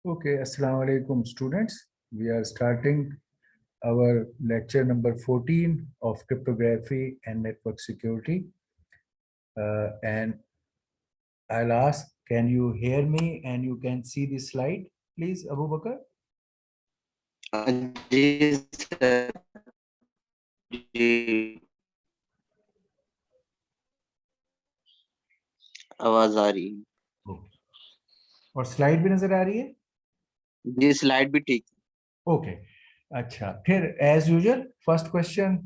Okay, Assalamu alaikum students. We are starting our lecture number 14 of cryptography and network security. And I'll ask, can you hear me and you can see the slide, please, Abu Bakr? जी sir जी आवाज आ रही है। Okay. और slide भी नजर आ रही है? जी स्लाइड भी ठीक। ओके अच्छा, फिर एज यूजुअल फर्स्ट क्वेश्चन,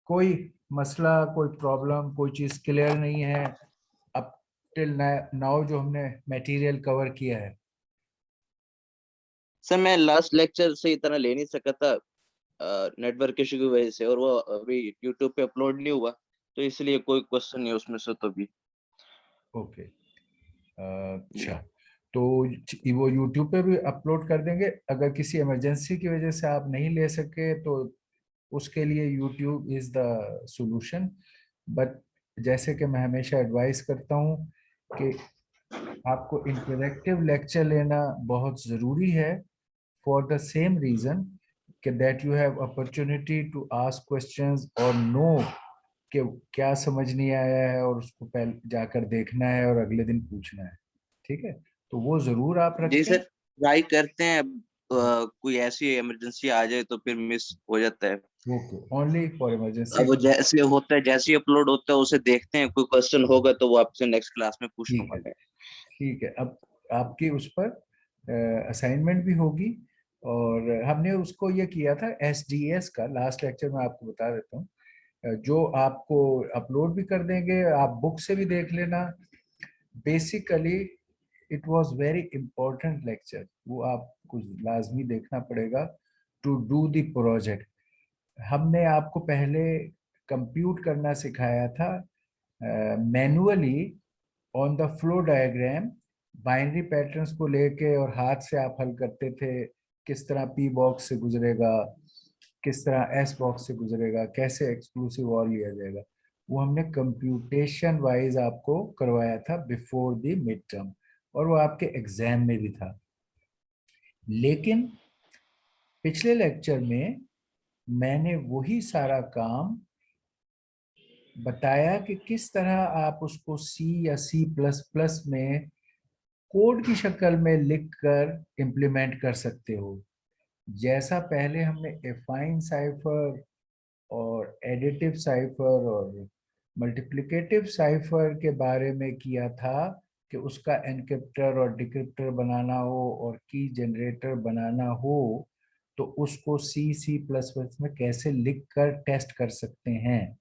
कोई मसला, कोई प्रॉब्लम, कोई चीज क्लियर नहीं है अब टिल नाउ जो हमने मटेरियल कवर किया है? सर मैं लास्ट लेक्चर से इतना ले नहीं सका था नेटवर्क इशू की वजह से, और वो अभी यूट्यूब पे अपलोड नहीं हुआ, तो इसलिए कोई क्वेश्चन नहीं उसमें से तो भी। ओके अच्छा, तो वो यूट्यूब पे भी अपलोड कर देंगे। अगर किसी इमरजेंसी की वजह से आप नहीं ले सके तो उसके लिए YouTube is the solution. But जैसे कि मैं हमेशा एडवाइस करता हूँ कि आपको इंटरेक्टिव लेक्चर लेना बहुत ज़रूरी है, फॉर द सेम रीज़न कि that you have opportunity to ask questions और नो कि क्या समझ नहीं आया है और उसको पहले जाकर देखना है और अगले दिन पूछना है। ठीक है, तो वो जरूर आप जी रखें। सर ट्राई करते हैं। कोई ऐसी इमरजेंसी आ जाए तो फिर मिस हो जाता है। Okay, only for emergency. अब वो जैसे होता है, जैसे ही अपलोड होता है उसे देखते हैं, कोई क्वेश्चन होगा तो वो आपसे नेक्स्ट क्लास में पूछने ठीक है, वाले हैं। ठीक है। अब आपकी उस पर असाइनमेंट भी होगी और हमने उसको ये किया था एसडीएस का, लास्ट लेक्चर में आपको बता देता हूँ। जो आपको अपलोड भी कर देंगे, आप बुक से भी देख लेना। Basically it was very important lecture, वो आपको लाजमी देखना पड़ेगा टू डू द प्रोजेक्ट। हमने आपको पहले कंप्यूट करना सिखाया था manually on the flow diagram, binary patterns को लेके, और हाथ से आप हल करते थे किस तरह पी बॉक्स से गुजरेगा, किस तरह एस बॉक्स से गुजरेगा, कैसे एक्सक्लूसिव और लिया जाएगा। वो हमने कंप्यूटेशन वाइज आपको करवाया था बिफोर द मिड टर्म, और वो आपके एग्जाम में भी था। लेकिन पिछले लेक्चर में मैंने वही सारा काम बताया कि किस तरह आप उसको सी या सी प्लस प्लस में कोड की शक्ल में लिखकर इम्प्लीमेंट कर सकते हो। जैसा पहले हमने एफाइन साइफर और एडिटिव साइफर और मल्टीप्लिकेटिव साइफर के बारे में किया था कि उसका एनक्रिप्टर और डिक्रिप्टर बनाना हो और की जनरेटर बनाना हो, तो उसको सी सी प्लस प्लस में कैसे लिख कर टेस्ट कर सकते हैं,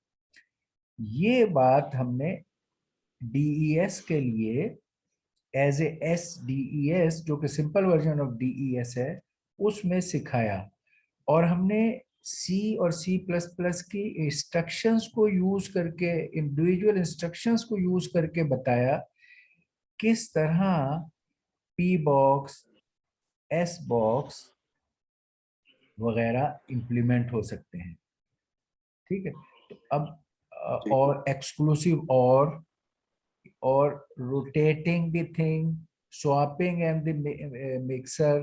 ये बात हमने डीईएस के लिए एज ए एस डीईएस, जो कि सिंपल वर्जन ऑफ डीईएस है, उसमें सिखाया। और हमने सी और सी प्लस प्लस की इंस्ट्रक्शंस को यूज करके, इंडिविजुअल इंस्ट्रक्शंस को यूज करके बताया किस तरह पी बॉक्स, एस बॉक्स वगैरह इंप्लीमेंट हो सकते हैं। ठीक है, तो अब और एक्सक्लूसिव और rotating the thing, swapping and the mixer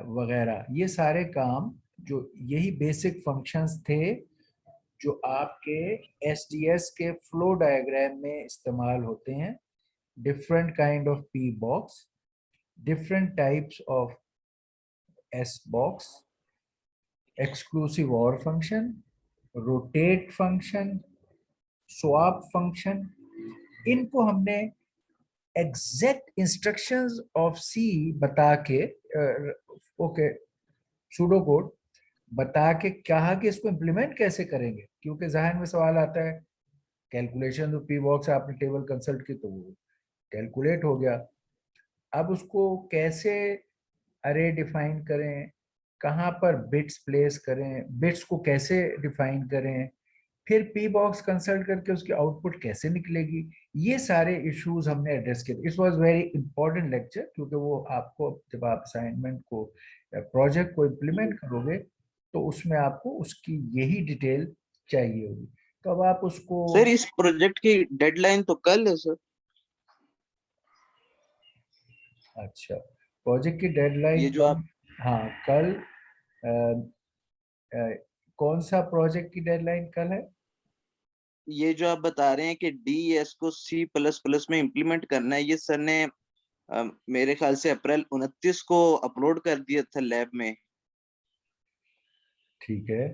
वगैरह, ये सारे काम जो यही बेसिक फंक्शंस थे जो आपके एसडीएस के फ्लो डायग्राम में इस्तेमाल होते हैं। Different kind of P box, different types of S box, exclusive or function, rotate function, swap function, इनको हमने एग्जैक्ट इंस्ट्रक्शंस ऑफ सी बता के, ओके, सूडो कोड बता के कहा कि इसको इम्प्लीमेंट कैसे करेंगे, क्योंकि जहन में सवाल आता है कैलकुलेशन तो पी बॉक्स आपने टेबल कंसल्ट की तो वो कैलकुलेट हो गया, अब उसको कैसे अरे डिफाइन करें, कहाँ पर बिट्स प्लेस करें, बिट्स को कैसे डिफाइन करें, फिर पी बॉक्स कंसल्ट करके उसकी आउटपुट कैसे निकलेगी, ये सारे इश्यूज हमने एड्रेस किए। It was very important lecture, क्योंकि वो आपको जब आप असाइनमेंट को, प्रोजेक्ट को इम्प्लीमेंट करोगे तो उसमें आपको उसकी यही डिटेल चाहिए होगी। तो अब आप उसको, सर इस प्रोजेक्ट की डेडलाइन तो कल है सर। अच्छा, प्रोजेक्ट की डेडलाइन ये जो आप हाँ कल कौन सा प्रोजेक्ट की डेडलाइन कल है? ये जो आप बता रहे हैं कि डीएस को C++ में इम्प्लीमेंट करना है, ये सर ने मेरे ख्याल से अप्रैल 29 को अपलोड कर दिया था लैब में। ठीक है।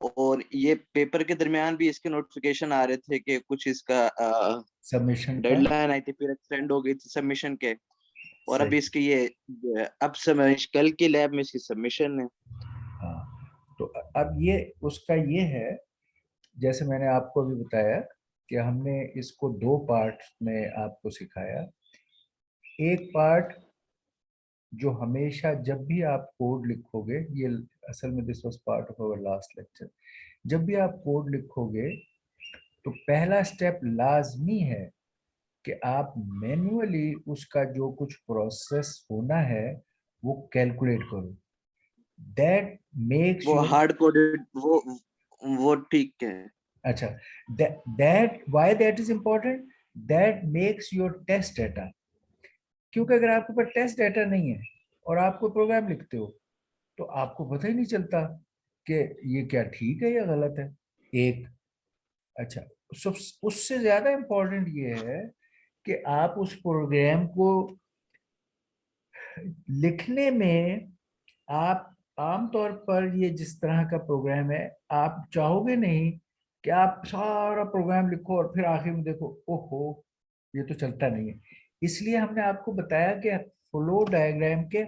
और ये पेपर के दरमियान भी इसके नोटिफिकेशन आ रहे थे कि कुछ इसका सबमिशन का डेडलाइन आई थी, फिर एक्सटेंड हो गई थी सबमिशन के। और अभी सही। इसकी ये अब समय कल की लैब में इसकी सबमिशन है। हाँ तो अब ये उसका ये है, जैसे मैंने आपको अभी बताया कि हमने इसको दो पार्ट में आपको सिखाया। एक पार्ट जो हमेशा जब भी आप कोड लिखोगे, ये असल में this was part of our last lecture, जब भी आप कोड लिखोगे तो पहला स्टेप लाजमी है कि आप मैन्युअली उसका जो कुछ प्रोसेस होना है वो कैलकुलेट करो। दैट मेक्स वो योर हार्ड कोडेड वो ठीक है। अच्छा, that why that is important, that makes your test data. क्योंकि अगर आपके पास टेस्ट डाटा नहीं है और आप कोई प्रोग्राम लिखते हो तो आपको पता ही नहीं चलता कि ये क्या ठीक है या गलत है। एक अच्छा, उससे ज्यादा इंपॉर्टेंट ये है कि आप उस प्रोग्राम को लिखने में, आप आमतौर पर ये जिस तरह का प्रोग्राम है, आप चाहोगे नहीं कि आप सारा प्रोग्राम लिखो और फिर आखिर में देखो ओहो ये तो चलता नहीं है। इसलिए हमने आपको बताया कि फ्लो डायग्राम के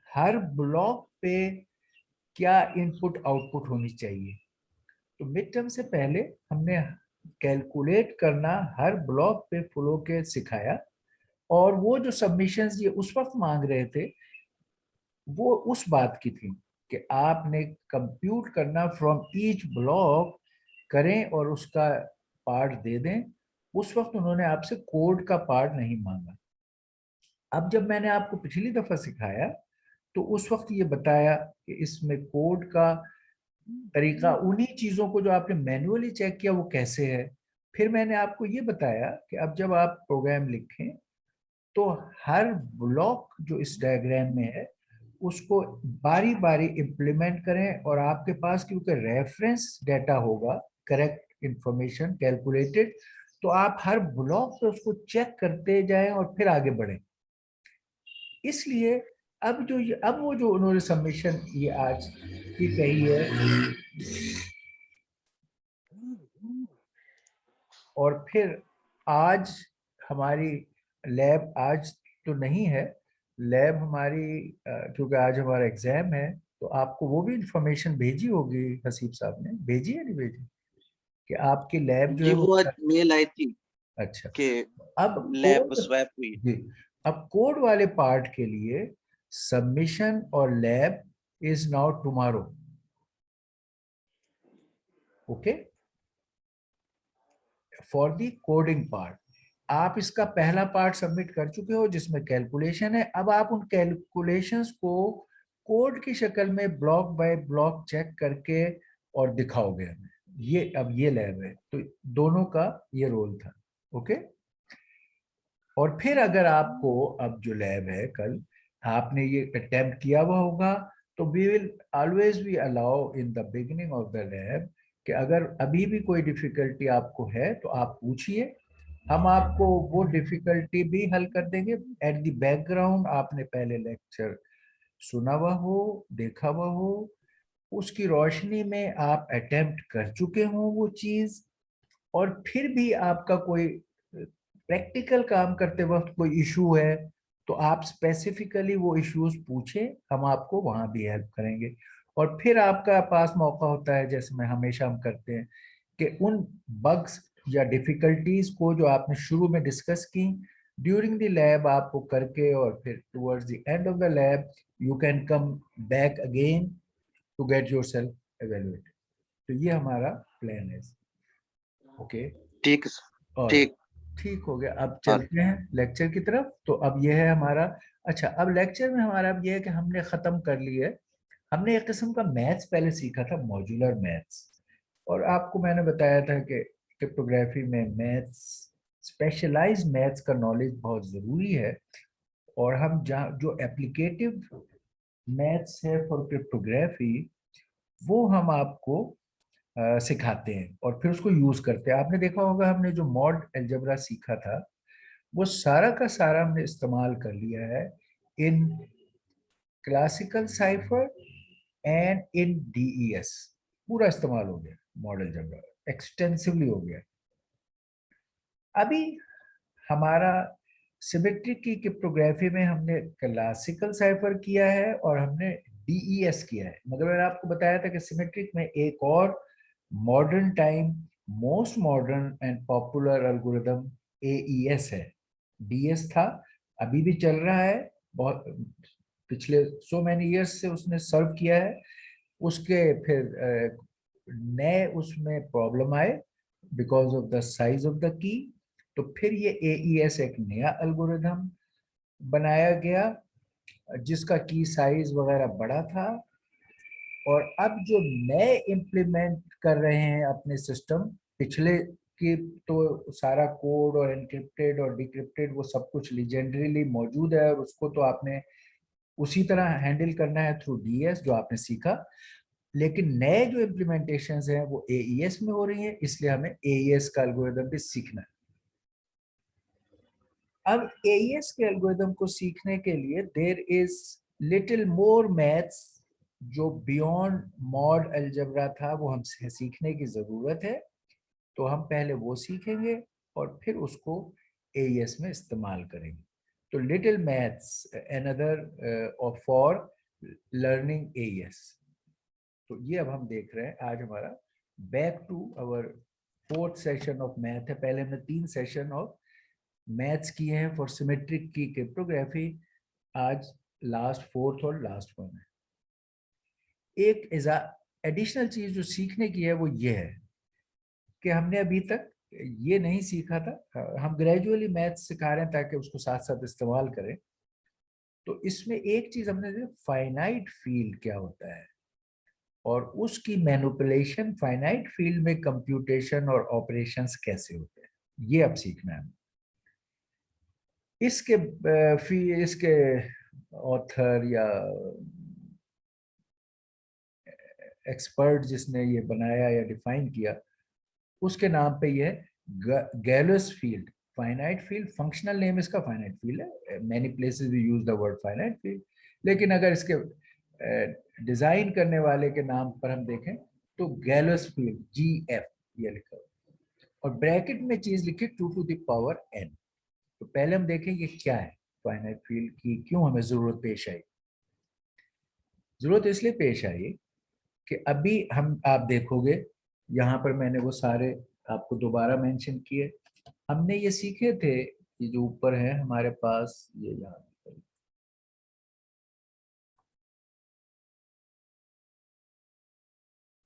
हर ब्लॉक पे क्या इनपुट आउटपुट होनी चाहिए। तो मिड टर्म से पहले हमने कैलकुलेट करना हर ब्लॉक पे फ्लो के सिखाया। और वो जो सबमिशंस ये उस वक्त मांग रहे थे वो उस बात की थी कि आपने कंप्यूट करना फ्रॉम ईच ब्लॉक करें और उसका पार्ट दे दें। उस वक्त उन्होंने आपसे कोड का पार्ट नहीं मांगा। अब जब मैंने आपको पिछली दफा सिखाया तो उस वक्त ये बताया कि इसमें कोड का तरीका उन्हीं चीजों को जो आपने मैन्युअली चेक किया वो कैसे है। फिर मैंने आपको ये बताया कि अब जब आप प्रोग्राम लिखें तो हर ब्लॉक जो इस डायग्राम में है उसको बारी बारी इम्प्लीमेंट करें और आपके पास क्योंकि रेफरेंस डाटा होगा, करेक्ट इंफॉर्मेशन कैलकुलेटेड, तो आप हर ब्लॉक पे उसको चेक करते जाएं और फिर आगे बढ़ें। इसलिए अब वो जो उन्होंने सबमिशन ये आज की कही है और फिर आज हमारी लैब आज तो नहीं है, लैब हमारी क्योंकि आज हमारा एग्जाम है तो आपको वो भी इंफॉर्मेशन भेजी होगी, हसीब साहब ने भेजी है नहीं भेजी कि आपकी लैब जो है जी वो वो आज मेल आई थी अच्छा। कि अब लैब कोड स्वैप हुई। जी, अब कोड वाले पार्ट के लिए सबमिशन और lab is now tomorrow. Okay, for the coding part आप इसका पहला पार्ट सबमिट कर चुके हो जिसमें कैलकुलेशन है। अब आप उन कैलकुलेशंस को कोड की शक्ल में ब्लॉक बाय ब्लॉक चेक करके और दिखाओगे हमें। ये अब ये लैब है तो दोनों का ये रोल था। ओके, और फिर अगर आपको अब जो लैब है कल आपने ये अटेम्प्ट किया हुआ होगा तो we will always be allow in the beginning of the lab कि अगर अभी भी कोई डिफिकल्टी आपको है तो आप पूछिए, हम आपको वो डिफिकल्टी भी हल कर देंगे। एट द बैकग्राउंड आपने पहले लेक्चर सुना हुआ हो, देखा हुआ हो, उसकी रोशनी में आप अटेम्प्ट कर चुके हो वो चीज, और फिर भी आपका कोई प्रैक्टिकल काम करते वक्त कोई इशू है तो आप स्पेसिफिकली वो इश्यूज पूछें, हम आपको वहां भी हेल्प करेंगे। और फिर आपका पास मौका होता है जैसे मैं हमेशा हम करते हैं कि उन बग्स या डिफिकल्टीज को जो आपने शुरू में डिस्कस की ड्यूरिंग द लैब आपको करके और फिर towards the end of the lab you can come back again to get yourself evaluated. तो ये हमारा प्लान है। ओके, ठीक है सर। और ठीक। ठीक हो गया। अब और चलते हैं लेक्चर की तरफ। तो अब ये है हमारा, अच्छा अब लेक्चर में हमारा अब ये है कि हमने खत्म कर लिया है। हमने एक किस्म का मैथ्स पहले सीखा था, मॉड्यूलर मैथ्स, और आपको मैंने बताया था कि क्रिप्टोग्राफी में मैथ्स, स्पेशलाइज्ड मैथ्स का नॉलेज बहुत ज़रूरी है। और हम जहाँ जो एप्लीकेटिव मैथ्स है फॉर क्रिप्टोग्राफी वो हम आपको सिखाते हैं और फिर उसको यूज करते हैं। आपने देखा होगा हमने जो मॉड अलजेब्रा सीखा था वो सारा का सारा हमने इस्तेमाल कर लिया है in classical cipher and in DES. पूरा इस्तेमाल हो गया, मॉडल अलजेब्रा एक्सटेंसिवली हो गया। अभी हमारा सिमेट्रिक की क्रिप्टोग्राफी में हमने क्लासिकल साइफर किया है और हमने डीईएस किया है। मतलब मैंने आपको बताया था कि सिमेट्रिक में एक और modern time most modern and popular algorithm AES है। डीएस था, अभी भी चल रहा है, बहुत पिछले सो मैनी ईयर्स से उसने सर्व किया है। उसके फिर नए उसमें प्रॉब्लम आए because of the size of the key, तो फिर ये एईएस एक नया एल्गोरिथम बनाया गया जिसका की साइज वगैरह बड़ा था। और अब जो नए इम्प्लीमेंट कर रहे हैं अपने सिस्टम, पिछले की तो सारा कोड और एनक्रिप्टेड और डिक्रिप्टेड वो सब कुछ लीजेंडरीली मौजूद है और उसको तो आपने उसी तरह हैंडल करना है थ्रू डीएस जो आपने सीखा। लेकिन नए जो इम्प्लीमेंटेशन हैं वो एईएस में हो रही हैं, इसलिए हमें एईएस का एल्गोरिथम भी सीखना है। अब एईएस के एल्गोरिथम को सीखने के लिए there is little more maths जो बियॉन्ड मॉड अलजेब्रा था वो हमसे सीखने की जरूरत है। तो हम पहले वो सीखेंगे और फिर उसको एईएस में इस्तेमाल करेंगे। तो little maths another of for learning AES. तो ये अब हम देख रहे हैं आज हमारा back to our fourth session of math है। पहले हमने 3 सेशन ऑफ मैथ्स किए हैं फॉर सिमेट्रिक की क्रिप्टोग्राफी, आज लास्ट फोर्थ और लास्ट वन है। एक एडिशनल चीज जो सीखने की है वो ये है कि हमने अभी तक ये नहीं सीखा था, हम ग्रेजुअली मैथ्स सिखा रहे हैं ताकि उसको साथ साथ इस्तेमाल करें। तो इसमें एक चीज हमने फाइनाइट फील्ड क्या होता है और उसकी मैनिपुलेशन फाइनाइट फील्ड में कंप्यूटेशन और ऑपरेशंस कैसे होते हैं, ये अब सीखना है। इसके ऑथर या एक्सपर्ट जिसने ये बनाया या डिफाइन किया उसके नाम पे ये Galois field. Finite field functional name इसका फाइनाइट फील्ड है, many places we use the word finite field. लेकिन अगर इसके डिजाइन करने वाले के नाम पर हम देखें तो गैलोस फील्ड GF ये लिखा और ब्रैकेट में चीज लिखी 2 to the power n। तो पहले हम देखें ये क्या है, फाइनाइट फील्ड की क्यों हमें जरूरत पेश आई। जरूरत इसलिए पेश आई कि अभी हम आप देखोगे यहाँ पर मैंने वो सारे आपको दोबारा मेंशन किए। हमने ये सीखे थे, ये जो ऊपर है हमारे पास ये यहाँ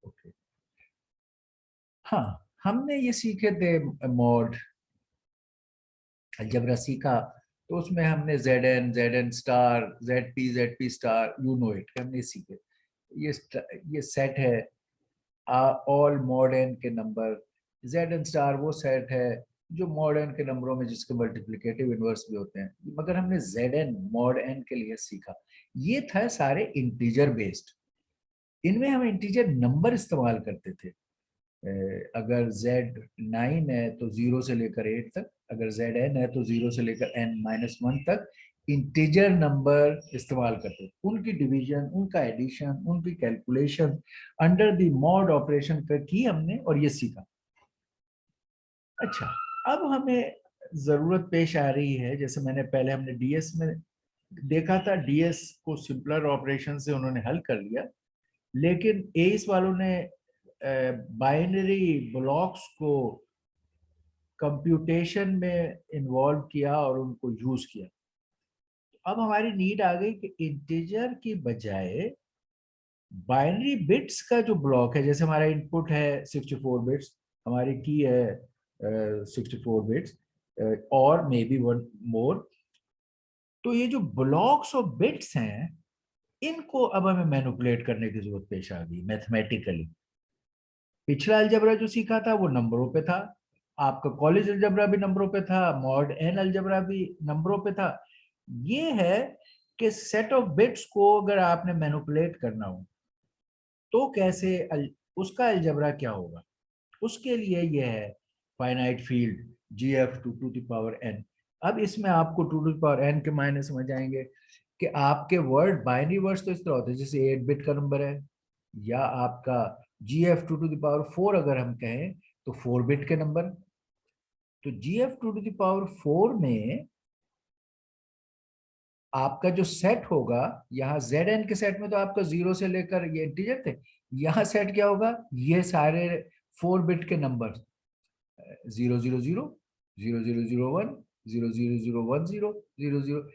ओके। हाँ, हमने ये सीखे थे मॉड अलजेब्रा सीखा, तो उसमें हमने ZN star ZP star you know it हमने सीखे। ये सेट है ऑल मॉड n के नंबर। ZN स्टार वो सेट है जो मॉड n के नंबरों में जिसके मल्टीप्लिकेटिव इनवर्स भी होते हैं, मगर हमने ZN मॉड n के लिए सीखा। ये था सारे इंटीजर बेस्ड, इनमें हम इंटीजर नंबर इस्तेमाल करते थे। अगर Z9 है तो 0 से लेकर 8 तक, अगर ZN है तो 0 से लेकर n-1 तक इंटीजर नंबर इस्तेमाल करते थे। उनकी डिवीजन, उनका एडिशन, उनकी calculation under the mod operation की हमने और ये सीखा। अच्छा, अब हमें जरूरत पेश आ रही है, जैसे मैंने पहले हमने डीएस में देखा था, डीएस को सिंपलर ऑपरेशन से उन्होंने हल कर लिया, लेकिन एस वालों ने बाइनरी ब्लॉक्स को कंप्यूटेशन में इन्वॉल्व किया और उनको यूज किया। अब हमारी नीड आ गई कि इंटीजर की बजाय बाइनरी बिट्स का जो ब्लॉक है, जैसे हमारा इनपुट है 64 बिट्स, हमारी की है 64 बिट्स और मे बी वन मोर, तो ये जो ब्लॉक्स ऑफ बिट्स हैं इनको अब हमें मैनिपुलेट करने की जरूरत पेश आ गई मैथमेटिकली। पिछला अलजबरा जो सीखा था वो नंबरों पे था, आपका कॉलेज अलजबरा भी नंबरों पे था, मॉड एन अलजबरा भी नंबरों पे था, ये है कि सेट ऑफ बिट्स को अगर आपने मैनिपुलेट करना हो तो कैसे उसका अलजबरा क्या होगा, उसके लिए ये है finite field GF two the power n। अब इसमें आपको two to the power n के मायने समझ आएंगे कि आपके वर्ड बाइनरी वर्ड्स तो इस तरह होते हैं जैसे 8 बिट का नंबर है, या आपका GF टू द पावर 4 अगर हम कहें तो 4 बिट के नंबर। तो GF टू द पावर 4 में आपका जो सेट होगा, यहाँ Zn के सेट में तो आपका 0 से लेकर ये इंटीजर थे, यहाँ सेट क्या होगा, ये सारे 4 बिट के नंबर 000, 0001, 00010, 00,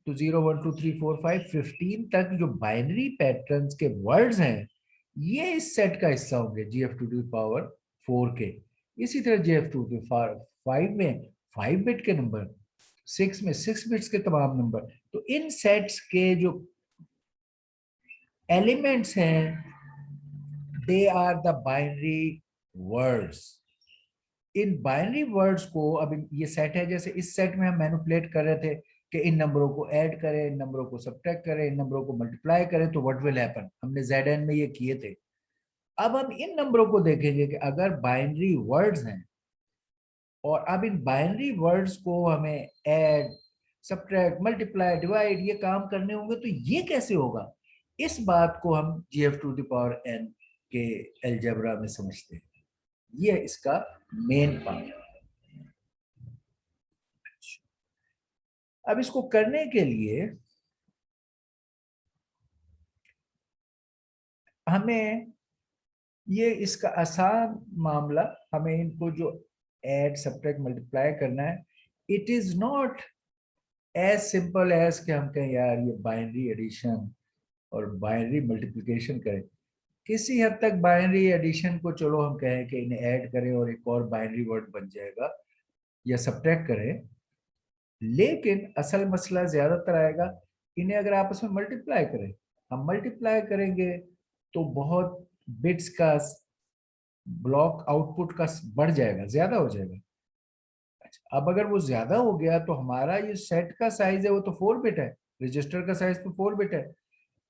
तो 0 1 2 3 4 5 15 तक जो बाइनरी पैटर्न्स के वर्ड्स हैं ये इस सेट का हिस्सा होंगे GF टू द पावर 4 के। इसी तरह GF टू द पावर 5 में 5 बिट के नंबर, 6 में 6 बिट्स के तमाम नंबर। तो इन सेट्स के जो एलिमेंट्स हैं they are the binary words. इन बाइनरी वर्ड्स को, अब ये सेट है, जैसे इस सेट में हम मैनिपुलेट कर रहे थे कि इन नंबरों को ऐड करें, इन नंबरों को सब्ट्रैक्ट करें, इन नंबरों को मल्टीप्लाई करें तो व्हाट विल हैपन, हमने Zn में ये किए थे। अब हम इन नंबरों को देखेंगे कि अगर बाइनरी वर्ड्स हैं और अब इन बाइनरी वर्ड्स को हमें ऐड सब्ट्रैक्ट मल्टीप्लाई डिवाइड ये काम करने होंगे तो ये कैसे होगा, इस बात को हम GF two the power n के अलजेब्रा में समझते हैं। ये इसका मेन पार्ट है। अब इसको करने के लिए हमें ये इसका आसान मामला, हमें इनको जो ऐड सब्ट्रैक्ट मल्टीप्लाई करना है, it is not as simple as कि हम कहें यार ये बाइनरी एडिशन और बाइनरी मल्टीप्लिकेशन करें। किसी हद तक बाइनरी एडिशन को चलो हम कहें कि इन्हें ऐड करें और एक और बाइनरी वर्ड बन जाएगा, या सब्ट्रैक्ट करें, लेकिन असल मसला ज्यादातर आएगा इन्हें अगर आपस में मल्टीप्लाई करें। हम मल्टीप्लाई करेंगे तो बहुत बिट्स का ब्लॉक आउटपुट का बढ़ जाएगा, ज्यादा हो जाएगा। अच्छा, अब अगर वो ज्यादा हो गया तो हमारा ये सेट का साइज है वो तो 4 बिट है, रजिस्टर का साइज तो 4 बिट है।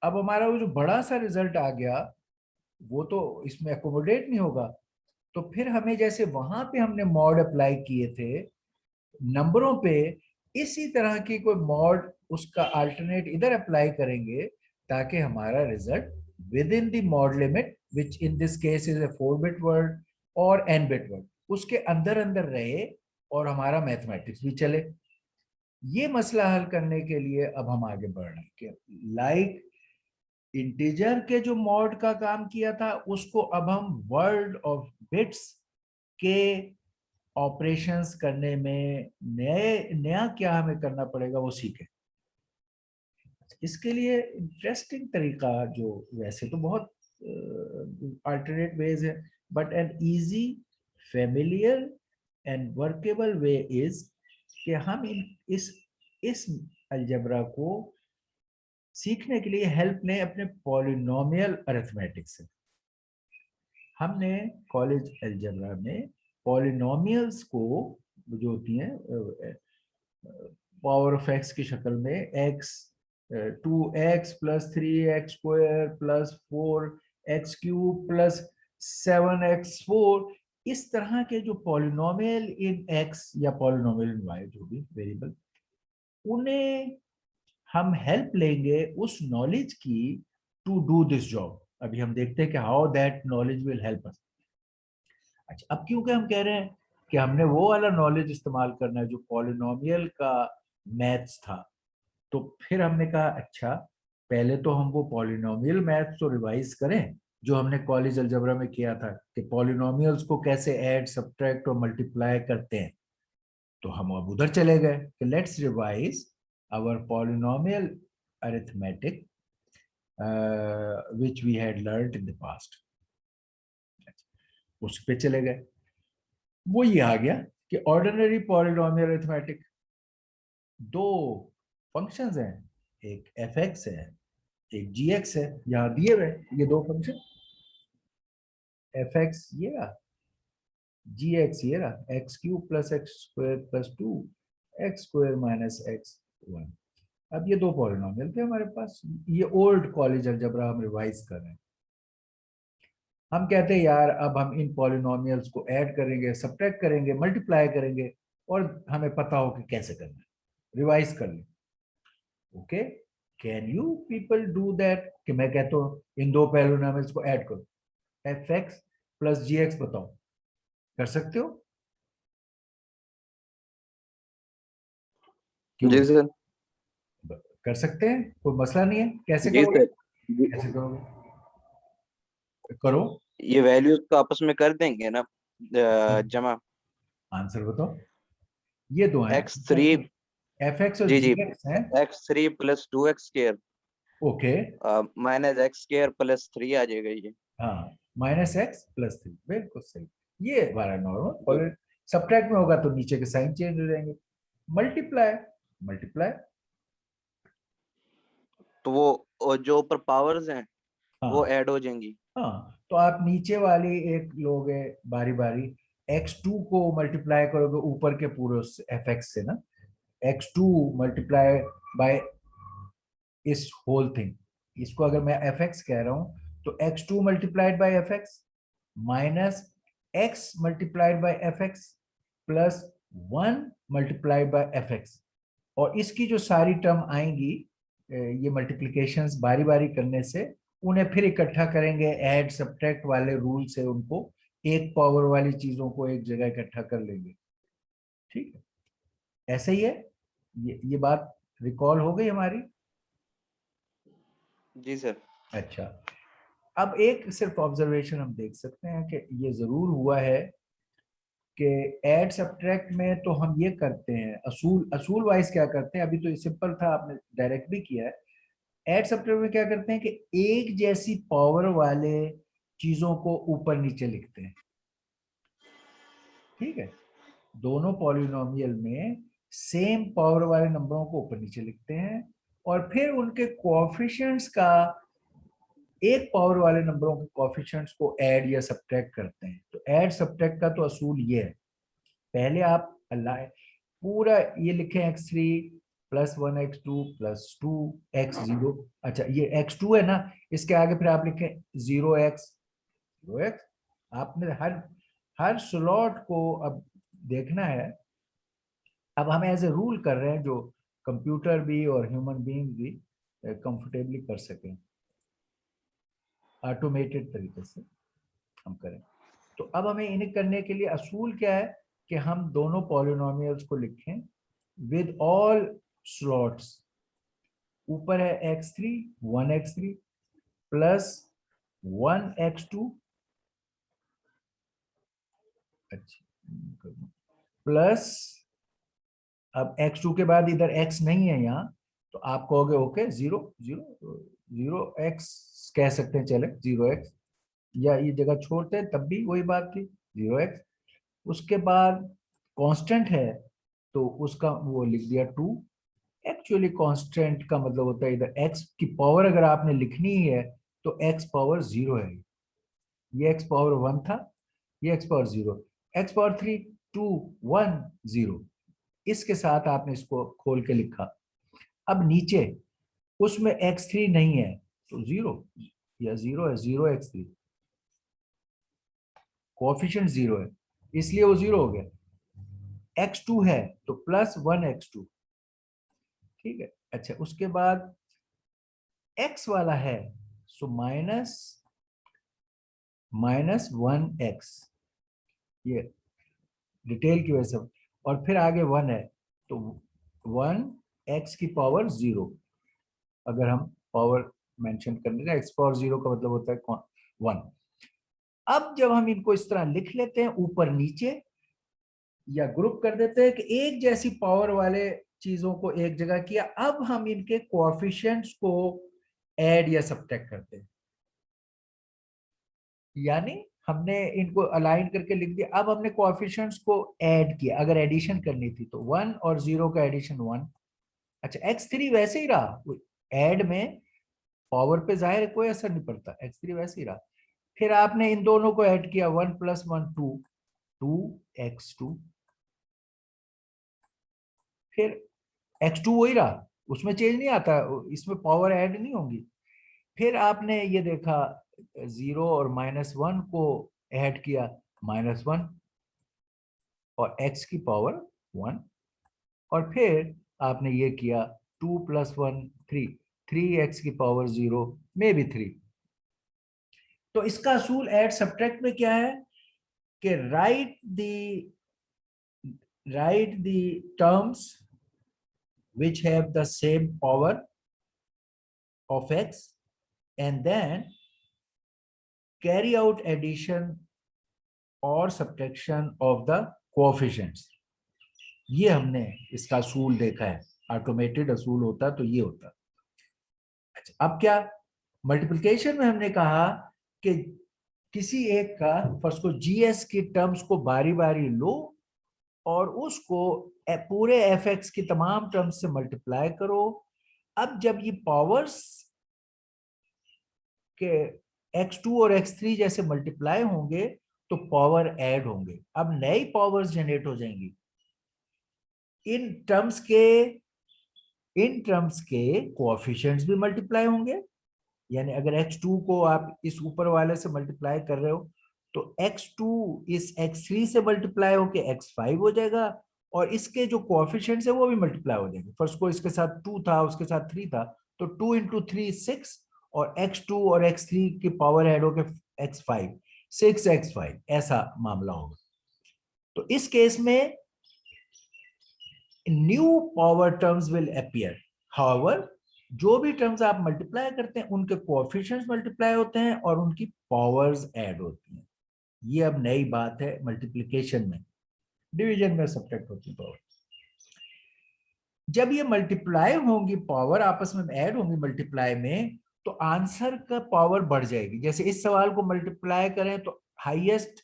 अब हमारा वो जो बड़ा सा रिजल्ट आ गया वो तो इसमें एकोमोडेट नहीं होगा। तो फिर हमें जैसे वहां पे हमने मॉड अप्लाई किए थे नंबरों पे, इसी तरह की कोई मॉड उसका अल्टरनेट इधर अप्लाई करेंगे ताकि हमारा result with in the mod limit which in this case is a 4 bit word और n बिट वर्ड उसके अंदर अंदर रहे और हमारा मैथमेटिक्स भी चले। ये मसला हल करने के लिए अब हम आगे बढ़ रहे हैं कि लाइक इंटीजर के जो मॉड का काम किया था उसको अब हम वर्ड ऑफ बिट्स के ऑपरेशंस करने में नया क्या हमें करना पड़ेगा वो सीखें। इसके लिए इंटरेस्टिंग तरीका, जो वैसे तो बहुत अल्टरनेट वेज है, but an easy familiar and workable way is कि हम इस अलजेब्रा को सीखने के लिए हेल्प लें अपने पॉलिनोमियल अरिथमेटिक से। हमने कॉलेज अलजेब्रा में पॉलिनोमियल्स को जो होती हैं पावर ऑफ एक्स की शक्ल में, x 2x plus 3x square plus 4x cube plus 7x4, इस तरह के जो पॉलिनोमियल इन x या पॉलिनोमियल इन y, जो भी वेरिएबल, उन्हें हम हेल्प लेंगे उस नॉलेज की टू डू दिस जॉब। अभी हम देखते हैं कि how that knowledge will help us. अच्छा, अब क्योंकि हम कह रहे हैं कि हमने वो वाला नॉलेज इस्तेमाल करना है जो पॉलिनोमियल का मैथ्स था, तो फिर हमने कहा अच्छा पहले तो हम वो पॉलिनोमियल मैथ्स तो रिवाइज करें जो हमने कॉलेज अलजेब्रा में किया था कि पॉलिनोमियल्स को कैसे ऐड सब्ट्रैक्ट और मल्टीप्लाई करते हैं। तो हम अब उधर चले गए कि let's revise our polynomial arithmetic which we had learned in the past। उस पे चले गए, वो ये आ गया कि ऑर्डिनरी पॉलिनोमियल अरिथमेटिक, दो फंक्शंस हैं, एक f(x) है एक g(x) है, यहां दिए हुए ये दो फंक्शन, f(x) ये रहा, g(x) ये रहा, x³ plus x² plus 2 x² minus x1। अब ये दो पॉलिनोमियल थे हमारे पास, ये ओल्ड कॉलेज अलजेब्रा हम रिवाइज कर रहे हैं। हम कहते हैं यार अब हम इन पॉलिनोमियल्स को ऐड करेंगे, सब्ट्रैक्ट करेंगे, मल्टीप्लाई करेंगे, और हमें पता हो कि कैसे करना है, रिवाइज कर लें। Okay, can you people do that? कि मैं कहता हूँ इन दो पॉलिनोमियल्स को ऐड करो, एफ एक्स प्लस जी एक्स, बताओ कर सकते हो? क्यों जी नहीं? सर। कर सकते हैं, कोई मसला नहीं है। कैसे जी करोगे? सर। जी, कैसे करोगे? करो। ये वैल्यूज को आपस में कर देंगे ना जमा। आंसर बताओ। ये दो हैं, x3। एफ एक्स और जी जी जी। एक्स हैं। x3 plus 2x square okay. Minus x square plus 3 आ जाएगा ये। हाँ, माइनस एक्स प्लस थ्री, बिल्कुल सही। ये हमारा जी। नॉर्मल। सब्ट्रैक्ट में होगा तो नीचे के साइन चेंज हो जाएंगे। Multiply, multiply. तो वो जो ऊपर पावर्स हैं वो हाँ ऐड हो जाएंगी। हाँ, तो आप नीचे वाली एक लोगे बारी बारी, x2 को मल्टीप्लाई करोगे ऊपर के पूरे एफ एक्स से ना, x2 मल्टीप्लाई बाय इस होल थिंग। इसको अगर मैं एफ एक्स कह रहा हूं तो x2 multiplied by F x minus x multiplied by F x plus 1 multiplied by F x. और इसकी जो सारी टर्म आएंगी, ये मल्टीप्लिकेशंस बारी बारी करने से, उन्हें फिर इकट्ठा करेंगे ऐड सब्ट्रैक्ट वाले रूल से, उनको एक पावर वाली चीजों को एक जगह इकट्ठा कर लेंगे। ठीक है, ऐसे ही है। ये बात रिकॉल हो गई हमारी। जी सर। अच्छा, अब एक सिर्फ ऑब्जर्वेशन हम देख सकते हैं कि ये जरूर हुआ है कि ऐड सब्ट्रैक्ट में तो हम ये करते हैं, असूल असूल वाइज क्या करते हैं, अभी तो ये सिंपल था, आपने डायरेक्ट भी किया है। ऐड सब्ट्रैक्ट में क्या करते हैं कि एक जैसी पावर वाले चीजों को ऊपर नीचे लिखते हैं। ठीक है, दोनों पॉलिनोमियल में सेम पावर वाले नंबरों को ऊपर नीचे लिखते हैं, और फिर उनके कोएफिशिएंट्स का एक पावर वाले नंबरों के कोएफिशिएंट्स को ऐड या सब्ट्रैक्ट करते हैं। तो ऐड सब्ट्रैक्ट का तो असूल ये है, पहले आप अल्लाह पूरा ये लिखें x3 plus 1x2 plus 2x0। अच्छा, ये x2 है ना, इसके आगे फिर आप लिखें 0x। आपने हर हर स्लॉट को अब देखना है। अब हम एज ए रूल कर रहे हैं जो कंप्यूटर भी और ह्यूमन बीइंग भी कंफर्टेबली कर सकें, ऑटोमेटेड तरीके से हम करें। तो अब हमें इन्हें करने के लिए असूल क्या है कि हम दोनों पॉलिनोमियल्स को लिखें विद ऑल स्लॉट्स। ऊपर है x3, 1x3 प्लस 1x2, अच्छा, प्लस, अब x2 के बाद इधर x नहीं है यहाँ, तो आप कहोगे okay, zero zero, zero x कह सकते हैं, चले 0x, या ये जगह छोड़ते हैं तब भी वही बात थी, 0x। उसके बाद कांस्टेंट है तो उसका वो लिख दिया 2। एक्चुअली कांस्टेंट का मतलब होता है इधर x की पावर अगर आपने लिखनी ही है तो x पावर 0 है। ये x पावर 1 था, ये x पावर 0, x पावर 3, 2, 1, 0। इसके साथ आपने इसको खोल के लिखा। अब नीचे उसमें x3 नहीं है तो 0, या 0 है, 0x3, कोएफिशिएंट 0 है इसलिए वो 0 हो गया। x2 है तो प्लस 1x2। ठीक है, अच्छा, उसके बाद x वाला है सो माइनस माइनस 1x, ये डिटेल की वजह से। और फिर आगे 1 है तो 1x की पावर 0। अगर हम पावर मेंशन करने का, x पावर 0 का मतलब होता है 1। अब जब हम इनको इस तरह लिख लेते हैं ऊपर नीचे, या ग्रुप कर देते हैं कि एक जैसी पावर वाले चीजों को एक जगह किया, अब हम इनके कोएफिशिएंट्स को ऐड या सब्ट्रैक्ट करते हैं। यानी हमने इनको अलाइन करके लिख दिया, अब हमने कोएफिशिएंट्स को ऐड किया, अगर एडिशन करनी थी तो 1 और 0 का एडिशन 1। अच्छा, x3 वैसे ही रहा, ऐड में पावर पे जाहिर कोई असर नहीं पड़ता, x3 वैसे ही रहा। फिर आपने इन दोनों को ऐड किया, 1 प्लस 1 2, 2x2। फिर x2 वही रहा, उसमें चेंज नहीं आता, इसमें पावर ऐड नहीं होगी। फिर आपने ये देखा 0 और -1 को ऐड किया, -1 और x की पावर 1, और फिर आपने ये किया 2 + 1 3, 3x की पावर 0 में भी 3। तो इसका असूल ऐड सब्ट्रैक्ट में क्या है कि write the terms which have the same power of x and then carry out addition or subtraction of the coefficients। ये हमने इसका असूल देखा है, ऑटोमेटेड असूल होता तो ये होता। अच्छा, अब क्या मल्टीप्लिकेशन में हमने कहा कि किसी एक का फर्स्ट को जीएस की टर्म्स को बारी बारी लो और उसको पूरे एफ एक्स की तमाम टर्म्स से मल्टीप्लाई करो। अब जब ये पावर्स के x2 और x3 जैसे मल्टीप्लाई होंगे तो पावर ऐड होंगे, अब नई पावर्स जनरेट हो जाएंगी। इन टर्म्स के कोएफिशिएंट्स भी मल्टीप्लाई होंगे, यानी अगर x2 को आप इस ऊपर वाले से मल्टीप्लाई कर रहे हो तो x2 इस x3 से मल्टीप्लाई होके x5 हो जाएगा, और इसके जो कोएफिशिएंट्स है वो भी मल्टीप्लाई हो जाएंगे। फर्स्ट को इसके साथ 2 था, उसके साथ 3 था, तो 2 × 3 6, और x2 और x3 की पावर ऐड होके x5, 6x5 ऐसा मामला होगा। तो इस केस में new power terms will appear. However, जो भी टर्म्स आप मल्टीप्लाई करते हैं उनके कोएफिशिएंट्स मल्टीप्लाई होते हैं और उनकी पावर्स ऐड होती हैं। ये अब नई बात है मल्टीप्लिकेशन में। डिवीजन में सब्ट्रैक्ट होती पावर। जब ये मल्टीप्लाई होंगी, पावर आपस में ऐड होंगी मल्टीप्लाई में, तो आंसर का पावर बढ़ जाएगी। जैसे इस सवाल को मल्टीप्लाई करें तो हाईएस्ट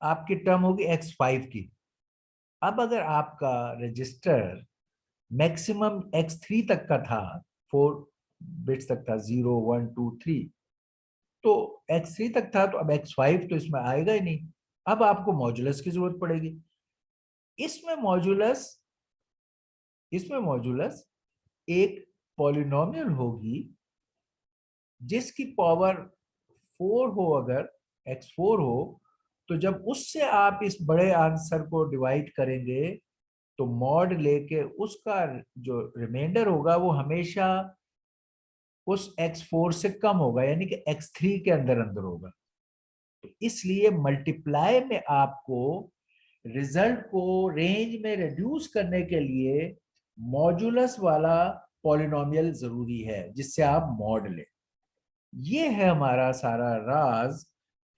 आपकी टर्म होगी x5 की। अब अगर आपका रजिस्टर मैक्सिमम x3 तक का था, 4 बिट्स तक था, 0 1 2 3, तो x3 तक था, तो अब x5 तो इसमें आएगा ही नहीं। अब आपको मॉड्यूलस की जरूरत पड़ेगी। इसमें मॉड्यूलस एक पॉलिनोमियल होगी जिसकी पावर 4 हो, अगर x4 हो, तो जब उससे आप इस बड़े आंसर को डिवाइड करेंगे तो मॉड लेके उसका जो रिमाइंडर होगा वो हमेशा उस x4 से कम होगा, यानी कि x3 के अंदर अंदर होगा। तो इसलिए मल्टीप्लाई में आपको रिजल्ट को रेंज में रिड्यूस करने के लिए मॉड्यूलस वाला पॉलिनोमियल जरूरी है जिससे आप मॉड लें। ये है हमारा सारा राज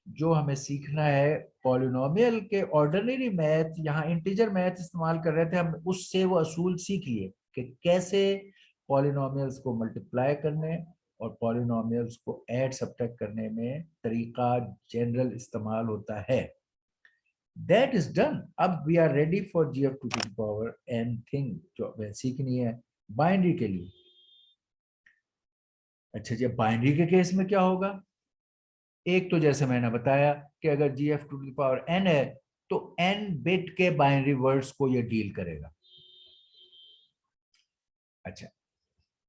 जो हमें सीखना है पॉलिनोमियल के। ऑर्डिनरी मैथ, यहाँ इंटीजर मैथ इस्तेमाल कर रहे थे हम, उससे वो असूल सीख लिए कि कैसे पॉलिनोमियल्स को मल्टीप्लाई करने और पॉलिनोमियल्स को ऐड सब्ट्रैक्ट करने में तरीका जनरल इस्तेमाल होता है। That is done. अब we are ready for GF two the power n thing जो हमें सीखनी है बाइनरी के लिए। अच्छा जी, बाइनरी के केस में क्या होगा? एक तो जैसे मैंने बताया कि अगर GF two the power n है तो n बिट के बाइनरी वर्ड्स को ये डील करेगा। अच्छा,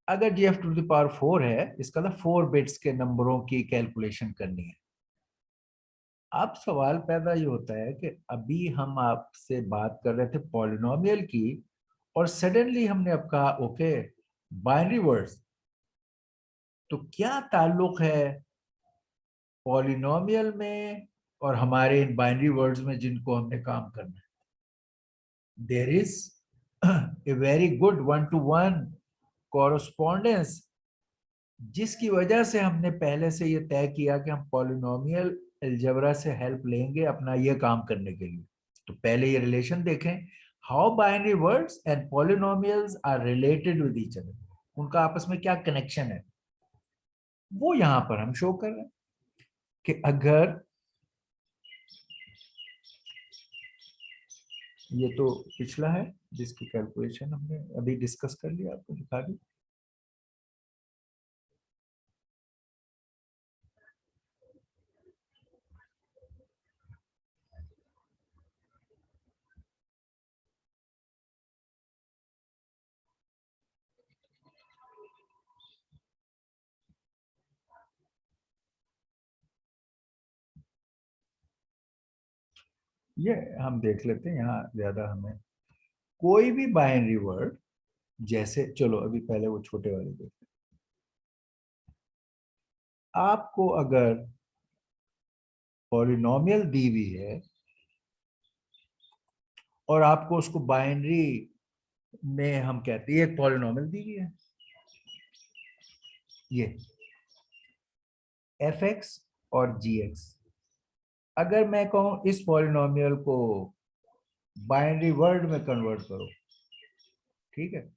अगर GF टू द पावर 4 है, इसका मतलब 4 बिट्स के नंबरों की कैलकुलेशन करनी है। अब सवाल पैदा ये होता है कि अभी हम आपसे बात कर रहे थे पॉलिनोमियल की, और सडनली हमने अब कहा ओके बाइनरी वर्ड्स, तो क्या ताल्लुक है पॉलिनोमियल में और हमारे इन बाइनरी वर्ड्स में जिनको हमने काम करना है? There is a very good 1-to-1 correspondence, जिसकी वजह से हमने पहले से ये तय किया कि हम पॉलिनोमियल अलजेब्रा से हेल्प लेंगे अपना ये काम करने के लिए। तो पहले ये रिलेशन देखें, how binary words and polynomials are related with each other, उनका आपस में क्या कनेक्शन है, वो यहां पर हम शो कर रहे हैं कि अगर ये तो पिछला है जिसकी कैलकुलेशन हमने अभी डिस्कस कर लिया, आपको दिखा दी। ये हम देख लेते हैं, यहाँ ज्यादा हमें कोई भी बाइनरी वर्ड, जैसे चलो अभी पहले वो छोटे वाले देखते हैं। आपको अगर पॉलिनोमियल दी हुई है और आपको उसको बाइनरी में हम कहते हैं एक पॉलिनोमियल दी हुई है, ये एफ एक्स और जी एक्स। अगर मैं कहूं इस पॉलिनोमियल को बाइनरी वर्ड में कन्वर्ट करो, ठीक है,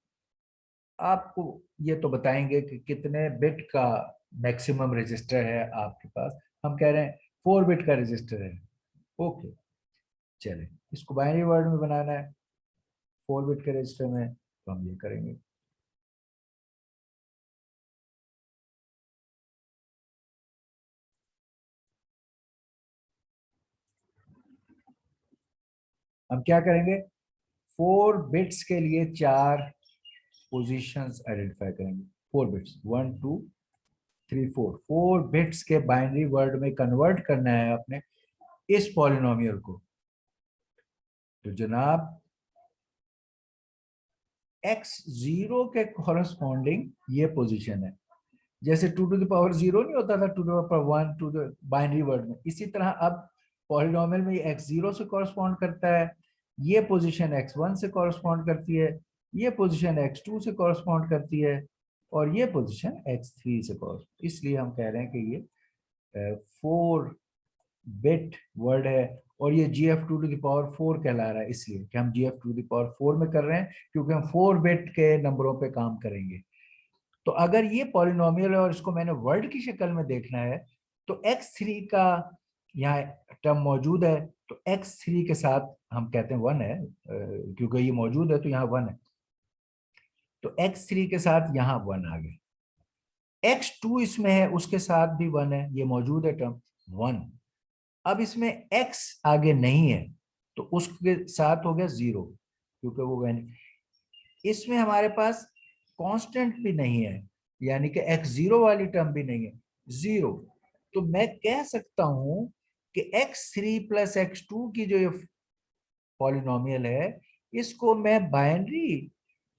आपको ये तो बताएंगे कि कितने बिट का मैक्सिमम रजिस्टर है आपके पास। हम कह रहे हैं 4 बिट का रजिस्टर है। ओके, चले इसको बाइनरी वर्ड में बनाना है 4 बिट के रजिस्टर में, तो हम ये करेंगे। हम क्या करेंगे, 4 बिट्स के लिए 4 पोजीशंस आइडेंटिफाई करेंगे। 4 बिट्स, 1 2 3 4, 4 बिट्स के बाइनरी वर्ड में कन्वर्ट करना है अपने इस पॉलिनोमियल को। तो जनाब x0 के कॉरस्पॉन्डिंग ये पोजीशन है। जैसे 2 टू द पावर 0 नहीं होता था 2 to the power 1 to the binary word में, इसी तरह अब पॉलिनोमियल में ये x0 से कॉरस्पॉन्ड करता है, ये पोजीशन x1 से कॉरस्पॉन्ड करती है, ये पोजीशन x2 से कॉरस्पॉन्ड करती है, और ये पोजीशन x3 से कॉरस्पॉन्ड। इसलिए हम कह रहे हैं कि ये 4 बिट वर्ड है, और ये GF2 टू द पावर 4 कहला रहा है, इसलिए कि हम GF2 टू द पावर 4 में कर रहे हैं, क्योंकि हम 4 बिट के नंबरों पे काम करेंगे। तो अगर ये पॉलिनोमियल है और इसको मैंने वर्ड की शक्ल में देखना है, तो x3 का यहाँ टर्म मौजूद है, तो x3 के साथ हम कहते हैं 1 है, क्योंकि ये मौजूद है तो यहाँ 1 है, तो x3 के साथ यहाँ 1 आ गया। x2 इसमें है, उसके साथ भी 1 है, ये मौजूद है टर्म 1। अब इसमें x आगे नहीं है, तो उसके साथ हो गया 0, क्योंकि वो वैन। इसमें हमारे पास कांस्टेंट भी नहीं है, यानी कि x0 वाली टर्म भी नहीं है, 0। तो मैं कह सकता हूं कि x3 प्लस x2 की जो ये पॉलिनोमियल है, इसको मैं बाइनरी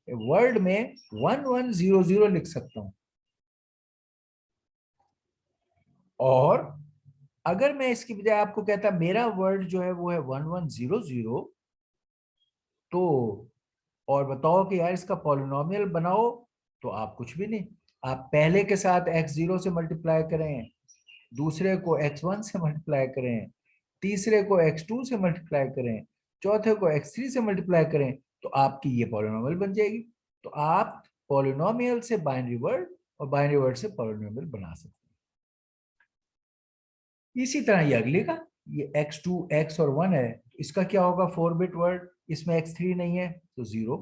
वर्ड में 1100 लिख सकता हूं। और अगर मैं इसकी बजाय आपको कहता मेरा वर्ड जो है वो है 1100, तो और बताओ कि यार इसका पॉलिनोमियल बनाओ, तो आप कुछ भी नहीं, आप पहले के साथ x0 से मल्टीप्लाई करें, दूसरे को x1 से मल्टीप्लाई करें, तीसरे को x2 से मल्टीप्लाई करें, चौथे को x3 से मल्टीप्लाई करें, तो आपकी ये पॉलिनोमियल बन जाएगी। तो आप पॉलिनोमियल से बाइनरी वर्ड और बाइनरी वर्ड से पॉलिनोमियल बना सकते हैं। इसी तरह ये अगले का, ये x2 x और 1 है, तो इसका क्या होगा, 4 बिट वर्ड, इसमें x3 नहीं है तो 0,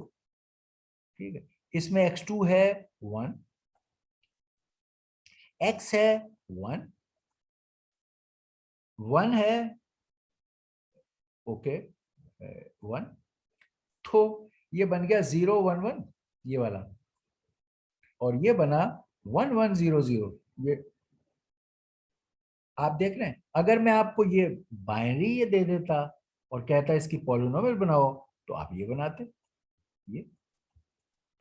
ठीक है। इसमें x2 है 1, x है 1, 1 है, ओके 1, तो ये बन गया 0 1 1, ये वाला, और ये बना 1100। ये आप देख रहे हैं, अगर मैं आपको ये बाइनरी ये दे देता और कहता इसकी पॉलिनोमियल बनाओ, तो आप ये बनाते, ये।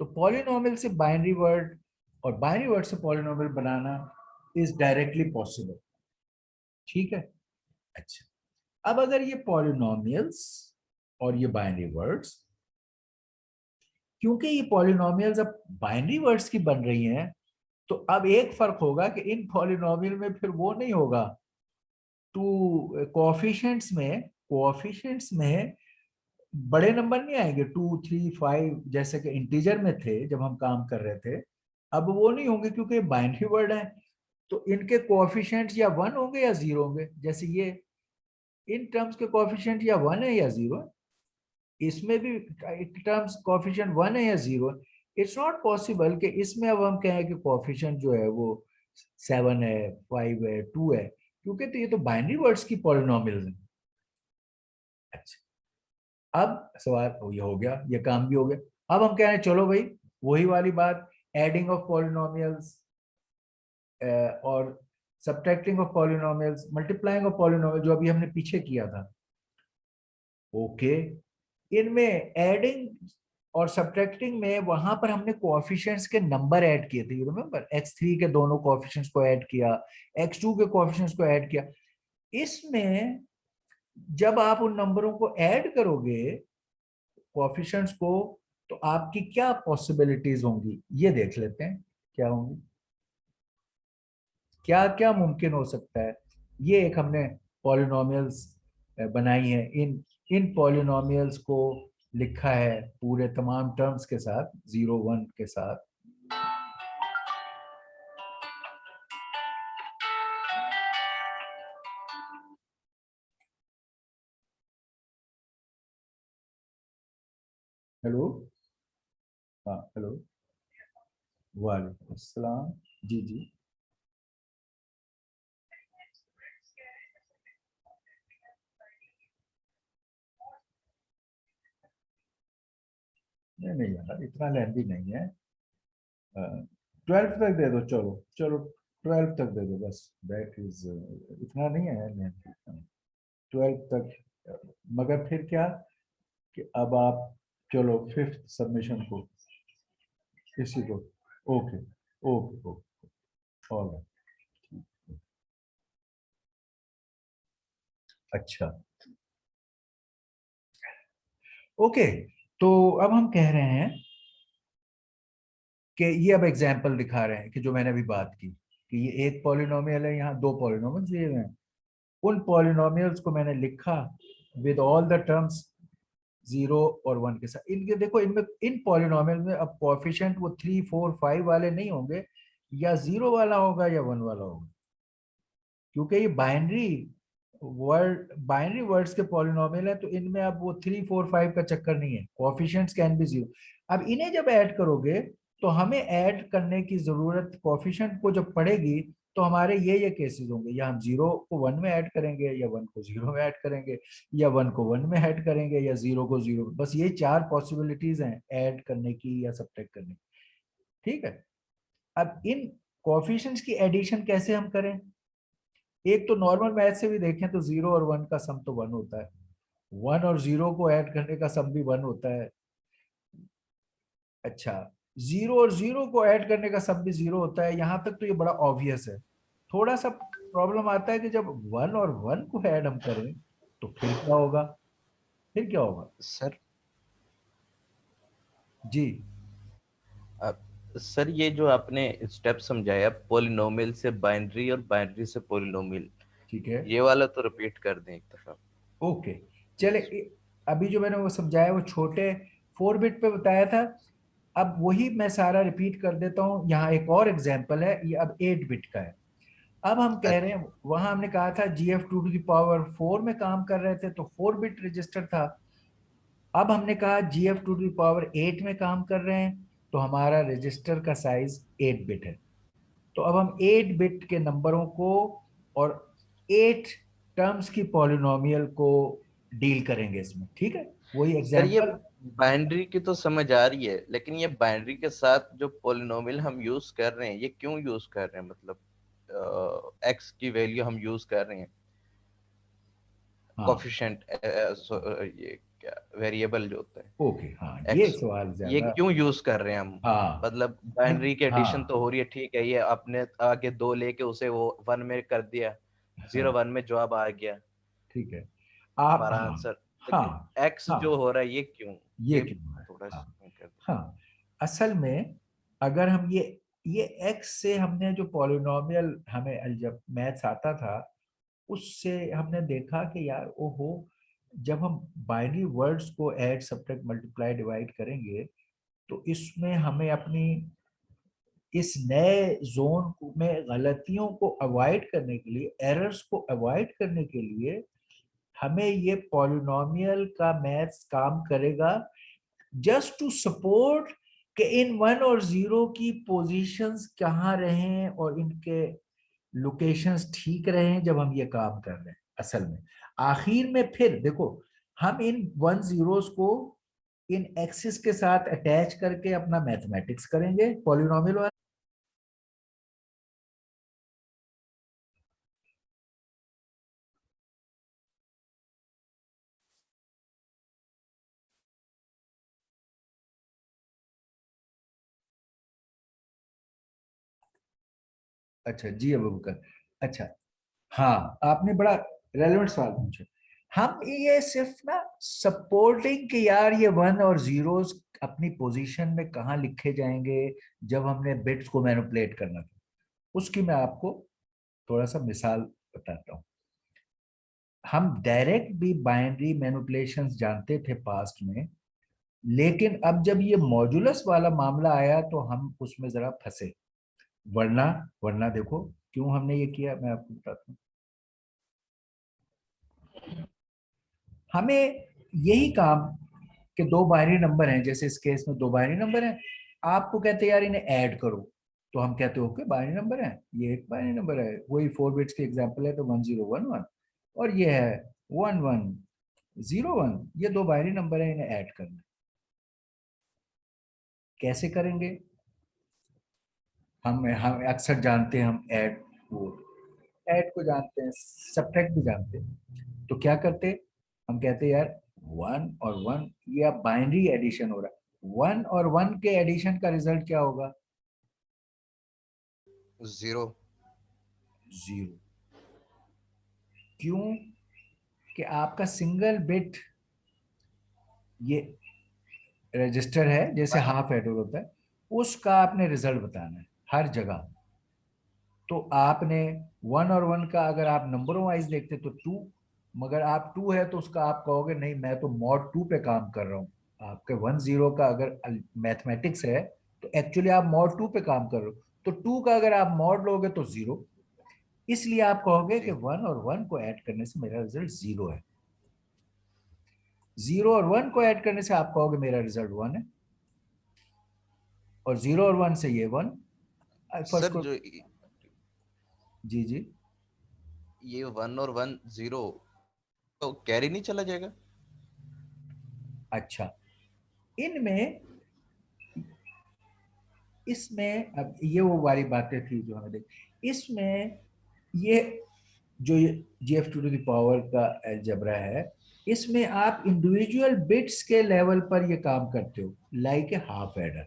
तो पॉलिनोमियल से बाइनरी वर्ड और बाइनरी वर्ड से polynomial banana is directly possible, ठीक है। अच्छा, अब अगर ये पॉलिनोमियल्स और ये बाइनरी वर्ड्स, क्योंकि ये पॉलिनोमियल्स अब बाइनरी वर्ड्स की बन रही हैं, तो अब एक फर्क होगा कि इन पॉलिनोमियल में फिर वो नहीं होगा, टू कोएफिशिएंट्स में बड़े नंबर नहीं आएंगे 2 3 5, जैसे कि इंटीजर में थे जब हम काम कर रहे थे। अब वो नहीं होंगे क्योंकि बाइनरी वर्ड है, तो इनके कोएफिशिएंट्स या 1 होंगे या 0 होंगे। जैसे ये इन टर्म्स के कोएफिशिएंट या 1 है या 0 है, इसमें भी टर्म्स कोएफिशिएंट 1 है या 0 है। इट्स नॉट पॉसिबल कि इसमें अब हम कहें कि कोएफिशिएंट जो है वो 7 है, 5 है, 2 है, क्योंकि तो ये तो बाइनरी वर्ड्स की पॉलिनोमियल्स हैं। अच्छा, अब सवाल ये हो गया, ये काम भी हो गया। अब हम कह रहे हैं चलो भाई, वही वाली बात, एडिंग ऑफ पॉलिनोमियल्स और subtracting of polynomials, multiplying of polynomial, जो अभी हमने पीछे किया था। ओके, इनमें एडिंग और सब्ट्रैक्टिंग में वहां पर हमने कोएफिशिएंट्स के नंबर ऐड किए थे, यू रिमेम्बर, x3 के दोनों कोएफिशिएंट्स को ऐड किया, x2 के कोएफिशिएंट्स को ऐड किया। इसमें जब आप उन नंबरों को ऐड करोगे कोएफिशिएंट्स को, तो आपकी क्या पॉसिबिलिटीज होंगी ये देख लेते हैं, क्या होंगी, क्या क्या मुमकिन हो सकता है। ये एक हमने पॉलिनोमियल्स बनाई है, इन इन पॉलिनोमियल्स को लिखा है पूरे तमाम टर्म्स के साथ, 0 1 के साथ। हेलो, हाँ हेलो, वालेकुम अस्सलाम, जी जी। नहीं नहीं यार, इतना लेंदी नहीं है, 12 तक दे दो, चलो चलो 12 तक दे दो बस, दैट इज, इतना नहीं है लेंदी, 12 तक। मगर फिर क्या कि अब आप, चलो फिफ्थ सबमिशन को किसी को, ओके ओके ओके, ऑल अच्छा, ओके। तो अब हम कह रहे हैं कि ये अब एग्जाम्पल दिखा रहे हैं कि जो मैंने अभी बात की कि ये एक पॉलिनोमियल है, यहाँ दो पॉलिनोमियल्स दिए हुए हैं, उन पॉलिनोमियल्स को मैंने लिखा विद ऑल द टर्म्स 0 और 1 के साथ। इनके देखो, इनमें इन पॉलिनोमियल में अब कोएफिशिएंट वो 3 4 5 वाले नहीं होंगे, या 0 वाला होगा या 1 वाला होगा, क्योंकि ये बाइनरी वर्ड्स के पॉलिनोमियल है, तो इनमें अब वो 3 4 5 का चक्कर नहीं है, कोएफिशिएंट्स कैन बी 0। अब इन्हें जब ऐड करोगे तो हमें ऐड करने की जरूरत कोएफिशिएंट को जब पड़ेगी, तो हमारे ये केसेस होंगे, या हम 0 को 1 में ऐड करेंगे, या 1 को 0 में ऐड करेंगे, या 1 को 1 में ऐड करेंगे, या 0 को 0, बस ये चार पॉसिबिलिटीज हैं ऐड करने की या सब्ट्रैक्ट करने की। ठीक है, अब इन कोएफिशिएंट्स की एडिशन कैसे हम करें। एक तो नॉर्मल मैथ से भी देखें तो 0 और 1 का सम तो 1 होता है, 1 और 0 को ऐड करने का सम भी 1 होता है। अच्छा, 0 और 0 को ऐड करने का सम भी 0 होता है, यहां तक तो ये बड़ा ऑब्वियस है। थोड़ा सा प्रॉब्लम आता है कि जब 1 और 1 को ऐड हम करें तो फिर क्या होगा, फिर क्या होगा। सर जी अब सर ये जो आपने स्टेप समझाया पॉलिनोमियल से बाइनरी और बाइनरी से पॉलिनोमियल, ठीक है, ये वाला तो रिपीट कर दें एक दफा ओके। चले, प्लीज। अभी जो मैंने वो समझाया वो छोटे 4 बिट पे बताया था, अब वही मैं सारा रिपीट कर देता हूँ। यहाँ एक और एग्जांपल है, ये अब 8 बिट का है। अब हम कह रहे हैं, वहां हमने कहा था GF2 to the power 4 में काम कर रहे थे, तो 4 बिट रजिस्टर था। अब हमने कहा GF2 to the power 8 में काम कर रहे हैं, तो हमारा रजिस्टर का साइज 8 बिट है। तो अब हम 8 बिट के नंबरों को और 8 टर्म्स की पॉलिनोमियल को डील करेंगे इसमें, ठीक है, वही सर ये एग्जांपल। बाइनरी की तो समझ आ रही है, लेकिन ये बाइनरी के साथ जो पॉलिनोमियल हम यूज कर रहे हैं ये क्यों यूज कर रहे हैं, मतलब एक्स की वैल्यू हम यूज कर रहे हैं, हाँ, कोफिशिएंट ये क्या वेरिएबल जो होता है ओके, हाँ ये एक्स, सवाल ये ज्यादा, क्यों यूज कर रहे हैं हम। हाँ मतलब बाइनरी की एडिशन हाँ तो हो रही है, ठीक है, ये अपने आगे दो लेके उसे वो वन में कर दिया, जीरो हाँ, वन में जवाब आ गया ठीक है, आप, हमारा हाँ आंसर। लेकिन हाँ एक्स जो हाँ, हो रहा है ये क्यों, ये ये क्यों है, थोड़ा हाँ explain कर दो। हाँ, असल में अगर हम ये एक्स से हमने जो पॉलिनोमियल हमें जब मैथ्स आता था, उससे हमने देखा कि यार ओहो, जब हम बाइनरी वर्ड्स को ऐड सब्ट्रैक्ट मल्टीप्लाई डिवाइड करेंगे, तो इसमें हमें अपनी इस नए जोन में गलतियों को अवॉइड करने के लिए, एरर्स को अवॉइड करने के लिए, हमें ये पॉलिनोमियल का मैथ्स काम करेगा जस्ट टू सपोर्ट कि इन 1 और 0 की पोजीशंस कहाँ रहें और इनके लोकेशंस ठीक रहें जब हम ये काम कर रहे हैं। असल में आखिर में फिर देखो, हम इन 1 zeros को इन एक्सिस के साथ अटैच करके अपना मैथमेटिक्स करेंगे पॉलिनोमियल अच्छा जी अबू बकर। अच्छा, हाँ आपने बड़ा रेलेवेंट सवाल पूछा। हम ये सिर्फ ना सपोर्टिंग कि यार ये वन और जीरोस अपनी पोजीशन में कहाँ लिखे जाएंगे जब हमने बिट्स को मैनिपुलेट करना था, उसकी मैं आपको थोड़ा सा मिसाल बताता हूँ। हम डायरेक्ट भी बाइनरी मैनिपुलेशंस जानते थे पास्ट में, लेकिन अब जब ये मॉड्यूलस वाला मामला आया तो हम उसमें जरा फंसे। वरना वरना देखो क्यों हमने ये किया, मैं आपको बताता हूँ। हमें यही काम कि दो बाइनरी नंबर हैं, जैसे इस केस में दो बाइनरी नंबर हैं, आपको कहते हैं यार इन्हें ऐड करो, तो हम कहते हो ओके बाइनरी नंबर है, ये एक बाइनरी नंबर है, वही 4 बिट्स की एग्जांपल है तो 1011 और ये है 1101, ये दो बाइनरी नंबर है, इन्हें ऐड करना। कैसे करेंगे? हम अक्सर जानते हैं, हम ऐड को जानते हैं, सब्ट्रैक्ट भी जानते हैं। तो क्या करते, हम कहते हैं यार वन और वन, ये अब बाइनरी एडिशन हो रहा है, वन और वन के एडिशन का रिजल्ट क्या होगा? जीरो। जीरो। क्यों? कि आपका सिंगल बिट ये रजिस्टर है, जैसे हाफ एडर होता है, उसका आपने रिजल्ट बताना है हर जगह। तो आपने वन और वन का अगर आप नंबरों वाइज देखते तो टू, मगर आप टू है तो उसका आप कहोगे नहीं मैं तो मॉड टू पे काम कर रहा हूँ। आपके वन जीरो का अगर मैथमेटिक्स है तो एक्चुअली आप मॉड टू पे काम कर रहे हो, तो टू का अगर आप मॉड लोगे तो जीरो। इसलिए आप कहोगे कि जी। वन और वन को ऐड करने से मेरा रिजल्ट जीरो है, जीरो और वन को ऐड करने से आप कहोगे मेरा रिजल्ट वन है, और जीरो और वन से ये वन। फर्स्ट सर को जो जी जी। ये वन और वन जीरो तो कैरी नहीं चला जाएगा? अच्छा, इनमें इसमें अब ये वो वाली बातें थी जो हमें देख, इसमें ये जो GF टू द पावर का अलजेब्रा है, इसमें आप इंडिविजुअल बिट्स के लेवल पर ये काम करते हो, लाइक ए हाफ एडर।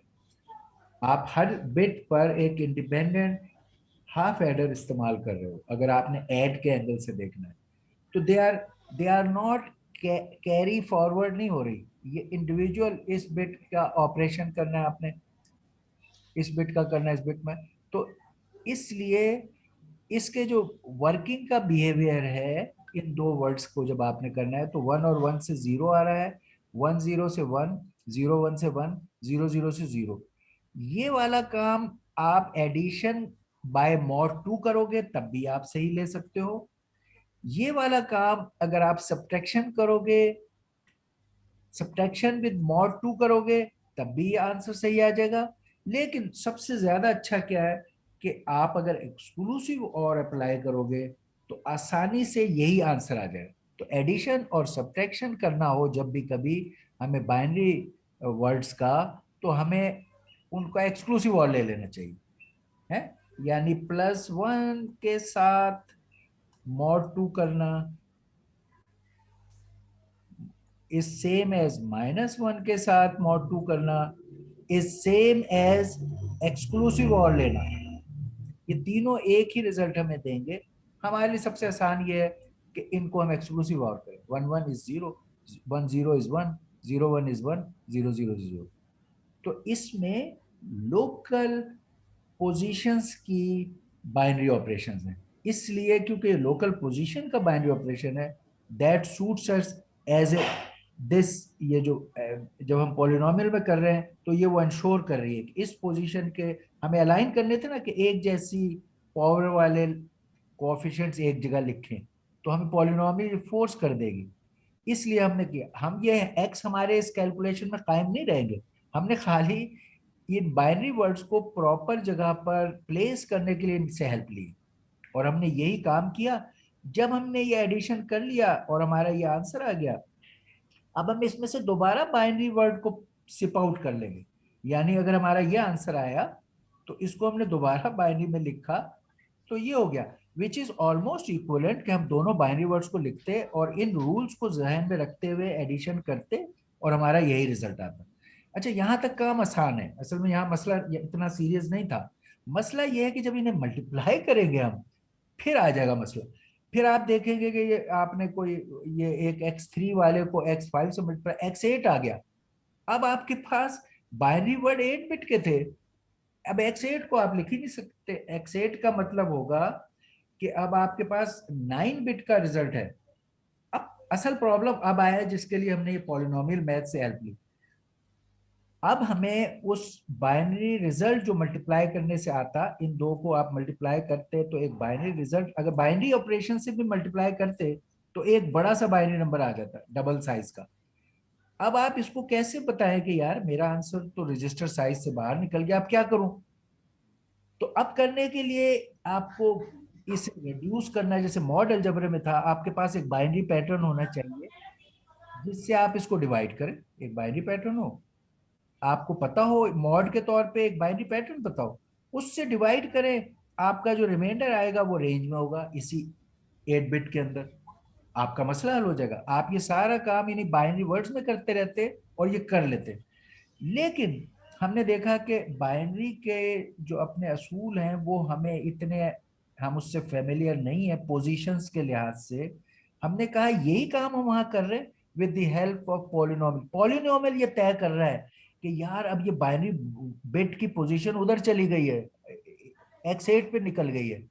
आप हर बिट पर एक इंडिपेंडेंट हाफ एडर इस्तेमाल कर रहे हो अगर आपने ऐड के एंगल से देखना है। तो they are not carry forward नहीं हो रही, ये इंडिविजुअल इस बिट का ऑपरेशन करना है आपने, इस बिट का करना है इस बिट में। तो इसलिए इसके जो वर्किंग का बिहेवियर है, इन दो वर्ड्स को जब आपने करना है तो वन और वन से जीरो आ रहा है, वन जीरो से वन, जीरो वन से वन, जीरो जीरो से जीरो। ये वाला काम आप एडिशन बाय मॉड टू करोगे तब भी आप सही ले सकते हो। ये वाला काम अगर आप सब्ट्रैक्शन करोगे, सब्ट्रैक्शन विद मॉड टू करोगे तब भी ये आंसर सही आ जाएगा। लेकिन सबसे ज्यादा अच्छा क्या है कि आप अगर एक्सक्लूसिव और अप्लाई करोगे तो आसानी से यही आंसर आ जाएगा। तो एडिशन और सब्ट्रैक्शन करना हो जब भी कभी हमें बाइनरी वर्ड्स का, तो हमें उनका एक्सक्लूसिव और ले लेना चाहिए है, यानी प्लस वन के साथ मॉड टू करना is same as minus one के साथ मॉड टू करना is same as exclusive or लेना। ये तीनों एक ही रिजल्ट हमें देंगे। हमारे लिए सबसे आसान ये है कि इनको हम एक्सक्लूसिव और करें, one one is zero, one zero is one, zero one is one, zero zero zero. तो इसमें लोकल पोजीशंस की बाइनरी ऑपरेशंस हैं, इसलिए क्योंकि लोकल पोजीशन का बाइनरी ऑपरेशन है, that suits us as a this. ये जो जब हम पॉलिनोमियल में कर रहे हैं तो ये वो इंश्योर कर रही है कि इस पोजीशन के हमें अलाइन करने थे ना कि एक जैसी पावर वाले कोएफिशिएंट्स एक जगह लिखें, तो हमें पॉलिनोमियल फोर्स कर देगी। इसलिए हमने किया, हम ये एक्स हमारे इस कैलकुलेशन में कायम नहीं रहेंगे, हमने खाली इन बाइनरी वर्ड्स को प्रॉपर जगह पर प्लेस करने के लिए इनसे हेल्प ली, और हमने यही काम किया। जब हमने ये एडिशन कर लिया और हमारा ये आंसर आ गया, अब हम इसमें से दोबारा बाइनरी वर्ड को सिप आउट कर लेंगे। यानी अगर हमारा ये आंसर आया तो इसको हमने दोबारा बाइनरी में लिखा, तो ये हो गया विच इज ऑलमोस्ट इक्वलेंट कि हम दोनों बाइनरी वर्ड्स को लिखते और इन रूल्स को जहन में रखते हुए एडिशन करते और हमारा यही रिजल्ट आता। अच्छा, यहाँ तक काम आसान है, असल में यहाँ मसला इतना सीरियस नहीं था। मसला ये है कि जब इन्हें मल्टीप्लाई करेंगे हम, फिर आ जाएगा मसला। फिर आप देखेंगे कि ये आपने कोई, ये एक x3 वाले को x5 से मल्टीप्लाई, x8 आ गया। अब आपके पास बाइनरी वर्ड 8 बिट के थे, अब x8 को आप लिख ही नहीं सकते। x8 का मतलब होगा कि अब आपके पास 9 बिट का रिजल्ट है। अब असल प्रॉब्लम अब आया है जिसके लिए हमने ये पॉलिनोमियल मैथ से हेल्प ली। अब हमें उस बाइनरी रिजल्ट जो मल्टीप्लाई करने से आता, इन दो को आप मल्टीप्लाई करते तो एक बाइनरी रिजल्ट, अगर बाइनरी ऑपरेशन से भी मल्टीप्लाई करते तो एक बड़ा सा बाइनरी नंबर आ जाता, डबल साइज का। अब आप इसको कैसे बताएं कि यार मेरा आंसर तो रजिस्टर साइज से बाहर निकल गया, अब क्या करूं? तो अब करने के लिए आपको इसे रिड्यूस करना है। जैसे मॉड अलजेब्रा में था, आपके पास एक बाइनरी पैटर्न होना चाहिए जिससे आप इसको डिवाइड करें। एक बाइनरी पैटर्न हो, आपको पता हो मॉड के तौर पे एक बाइनरी पैटर्न बताओ, उससे डिवाइड करें, आपका जो रिमाइंडर आएगा वो रेंज में होगा इसी 8 बिट के अंदर, आपका मसला हल हो जाएगा। आप ये सारा काम इन्हीं बाइनरी वर्ड्स में करते रहते और ये कर लेते। लेकिन हमने देखा कि बाइनरी के जो अपने असूल हैं वो हमें इतने, हम उससे फेमिलियर नहीं है पोजीशंस के लिहाज से। हमने कहा यही काम हम वहां कर रहे हैं with the help of polynomial. Polynomial ये तय कर रहा है कि यार अब ये बाइनरी बिट की पोजीशन उधर चली गई है, x8 पे निकल गई है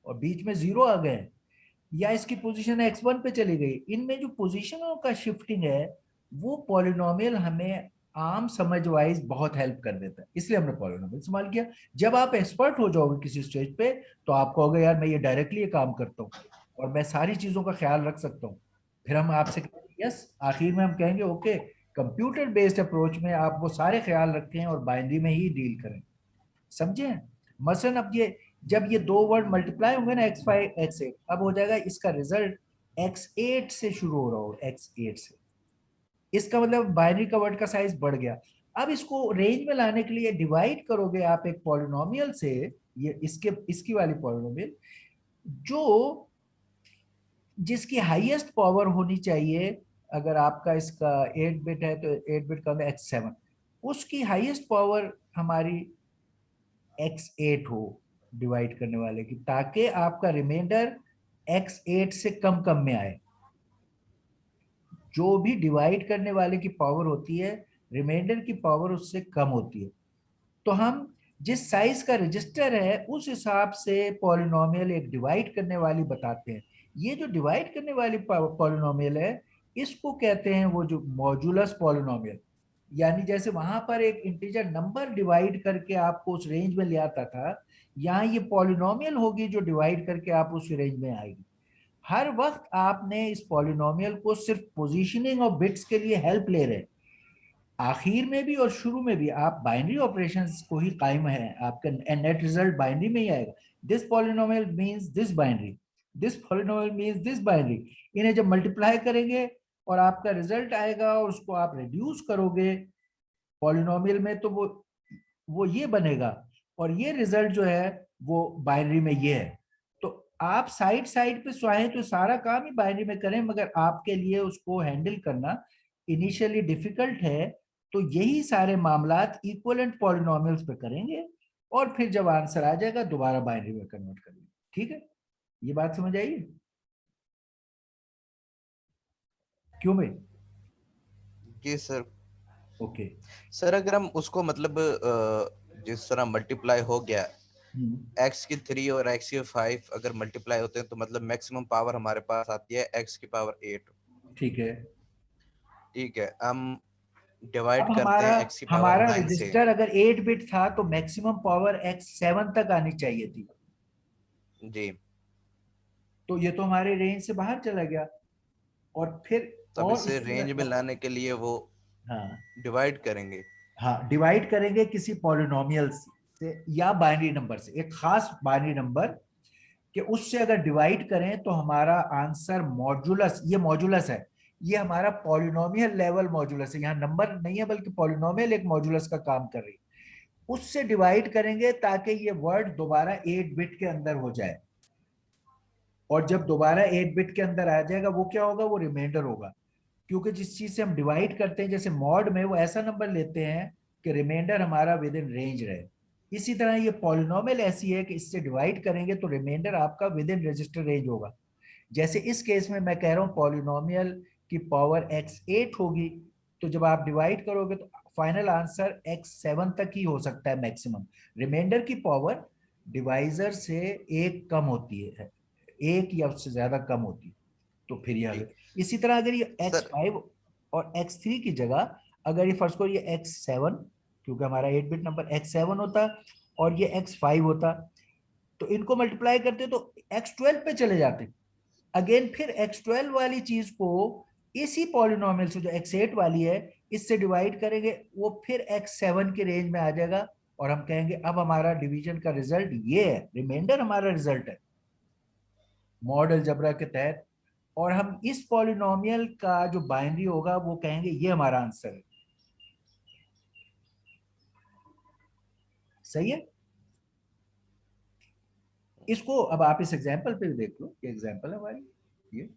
और बीच में 0 आ गए, या इसकी पोजीशन x1 पे चली गई। इनमें जो पोजीशनों का शिफ्टिंग है वो पॉलिनोमियल हमें आम समझ वाइज बहुत हेल्प कर देता है, इसलिए हमने पॉलिनोमियल इस्तेमाल किया। जब आप एक्सपर्ट हो जाओगे किसी स्टेज पे तो आप कहोगे यार मैं ये डायरेक्टली ये काम करता हूँ और मैं सारी चीजों का ख्याल रख सकता हूँ, फिर हम आपसे यस, आखिर में हम कहेंगे ओके, कंप्यूटर बेस्ड अप्रोच में आप वो सारे ख्याल रखें और बाइनरी में ही डील करें। समझे? मसलन अब ये, जब ये दो वर्ड मल्टीप्लाई होंगे ना x5 x8, अब हो जाएगा इसका रिजल्ट x8 से शुरू हो रहा हो, x8 से, इसका मतलब बाइनरी का वर्ड का साइज बढ़ गया। अब इसको रेंज में लाने के लिए डिवाइड करोगे आप एक पॉलिनोमियल से, ये इसके इसकी वाली पॉलिनोमियल जो, जिसकी हाईएस्ट पावर होनी चाहिए, अगर आपका इसका 8 बिट है तो 8 बिट का x7, उसकी हाईएस्ट पावर हमारी x8 हो डिवाइड करने वाले की, ताकि आपका रिमाइंडर x8 से कम कम में आए। जो भी डिवाइड करने वाले की पावर होती है, रिमाइंडर की पावर उससे कम होती है। तो हम जिस साइज का रजिस्टर है उस हिसाब से पॉलिनोमियल एक डिवाइड करने वाली बताते हैं। ये जो डिवाइड करने वाली पॉलिनोमियल है इसको कहते हैं वो जो मॉड्यूलस पॉलिनोमियल, यानी जैसे वहां पर एक इंटीजर नंबर डिवाइड करके आपको उस रेंज में ले आता था, यहाँ ये पॉलिनोमियल होगी जो डिवाइड करके आप उस रेंज में आएगी। हर वक्त आपने इस पॉलिनोमियल को सिर्फ पोजीशनिंग ऑफ बिट्स के लिए हेल्प ले रहे हैं, आखिर में भी और शुरू में भी आप बाइनरी ऑपरेशंस को ही कायम है, आपका नेट रिजल्ट बाइनरी में ही आएगा। This polynomial means this binary, this polynomial means this binary. इन्हें जब मल्टीप्लाई करेंगे और आपका रिजल्ट आएगा और उसको आप रिड्यूस करोगे पॉलिनोमियल में तो वो ये बनेगा, और ये रिजल्ट जो है वो बाइनरी में ये है। तो आप साइड साइड पे चाहें तो सारा काम ही बाइनरी में करें, मगर आपके लिए उसको हैंडल करना इनिशियली डिफिकल्ट है। तो यही सारे मामलात इक्वलेंट पॉलिनोमियल्स पे करेंगे और फिर जब आंसर आ जाएगा दोबारा बाइनरी में कन्वर्ट करेंगे। ठीक है, ये बात समझ आई? क्यों भाई? जी सर। ओके। सर अगर हम उसको मतलब जिस तरह मल्टीप्लाई हो गया x की 3 और x की 5 अगर मल्टीप्लाई होते हैं तो मतलब मैक्सिमम पावर हमारे पास आती है x की पावर 8। ठीक है। ठीक है, हम डिवाइड अब करते हमारा हैं x की पावर हमारा 9 से। रजिस्टर अगर 8 बिट था तो मैक्सिमम पावर x7 तक आनी चाहिए थी, जी, तो ये तो हमारे रेंज से बाहर चला गया। और फिर तब और इसे इससे रेंज में लाने के लिए वो हाँ, डिवाइड करेंगे। हाँ डिवाइड करेंगे किसी पॉलिनोमियल से या बाइनरी नंबर से, एक खास बाइनरी नंबर कि उससे अगर डिवाइड करें तो हमारा आंसर मॉड्यूलस, ये मॉड्यूलस है, ये हमारा पॉलिनोमियल लेवल मॉड्यूलस है, यहाँ नंबर नहीं है बल्कि पॉलिनोमियल एक मॉड्यूलस का काम कर रही है, उससे डिवाइड करेंगे ताकि ये वर्ड दोबारा 8 बिट के अंदर हो जाए। और जब दोबारा 8 बिट के अंदर आ जाएगा वो क्या होगा, वो रिमाइंडर होगा। क्योंकि जिस चीज से हम डिवाइड करते हैं, जैसे मॉड में वो ऐसा नंबर लेते हैं कि रिमाइंडर हमारा विद इन रेंज रहे। इसी तरह ये पॉलिनोमियल ऐसी है कि इससे डिवाइड करेंगे तो रिमाइंडर आपका विद इन रजिस्टर रेंज होगा। जैसे इस केस में मैं कह रहा हूँ पॉलिनोमियल की पावर x8 होगी, तो जब आप डिवाइड करोगे तो फाइनल आंसर x7 तक ही हो सकता है मैक्सिमम। रिमाइंडर की पावर डिवाइजर से एक कम होती है, एक या उससे ज्यादा कम होती है, तो फिर ये इसी तरह अगर ये x5 और x3 की जगह अगर ये फर्स्ट को ये x7, क्योंकि हमारा 8 बिट नंबर x7 होता और ये x5 होता, तो इनको मल्टीप्लाई करते तो x12 पे चले जाते। अगेन फिर x12 वाली चीज को इसी पॉलिनोमियल से जो x8 वाली है इससे डिवाइड करेंगे, वो फिर x7 के रेंज में आ जाएगा और हम कहेंगे अब हमारा डिवीजन का रिजल्ट ये है, रिमाइंडर हमारा रिजल्ट है मॉड अलजेब्रा के तहत। और हम इस पॉलिनोमियल का जो बाइनरी होगा वो कहेंगे ये हमारा आंसर है। सही है। इसको अब आप इस एग्जांपल पे भी देख लो, ये एग्जांपल है हमारी,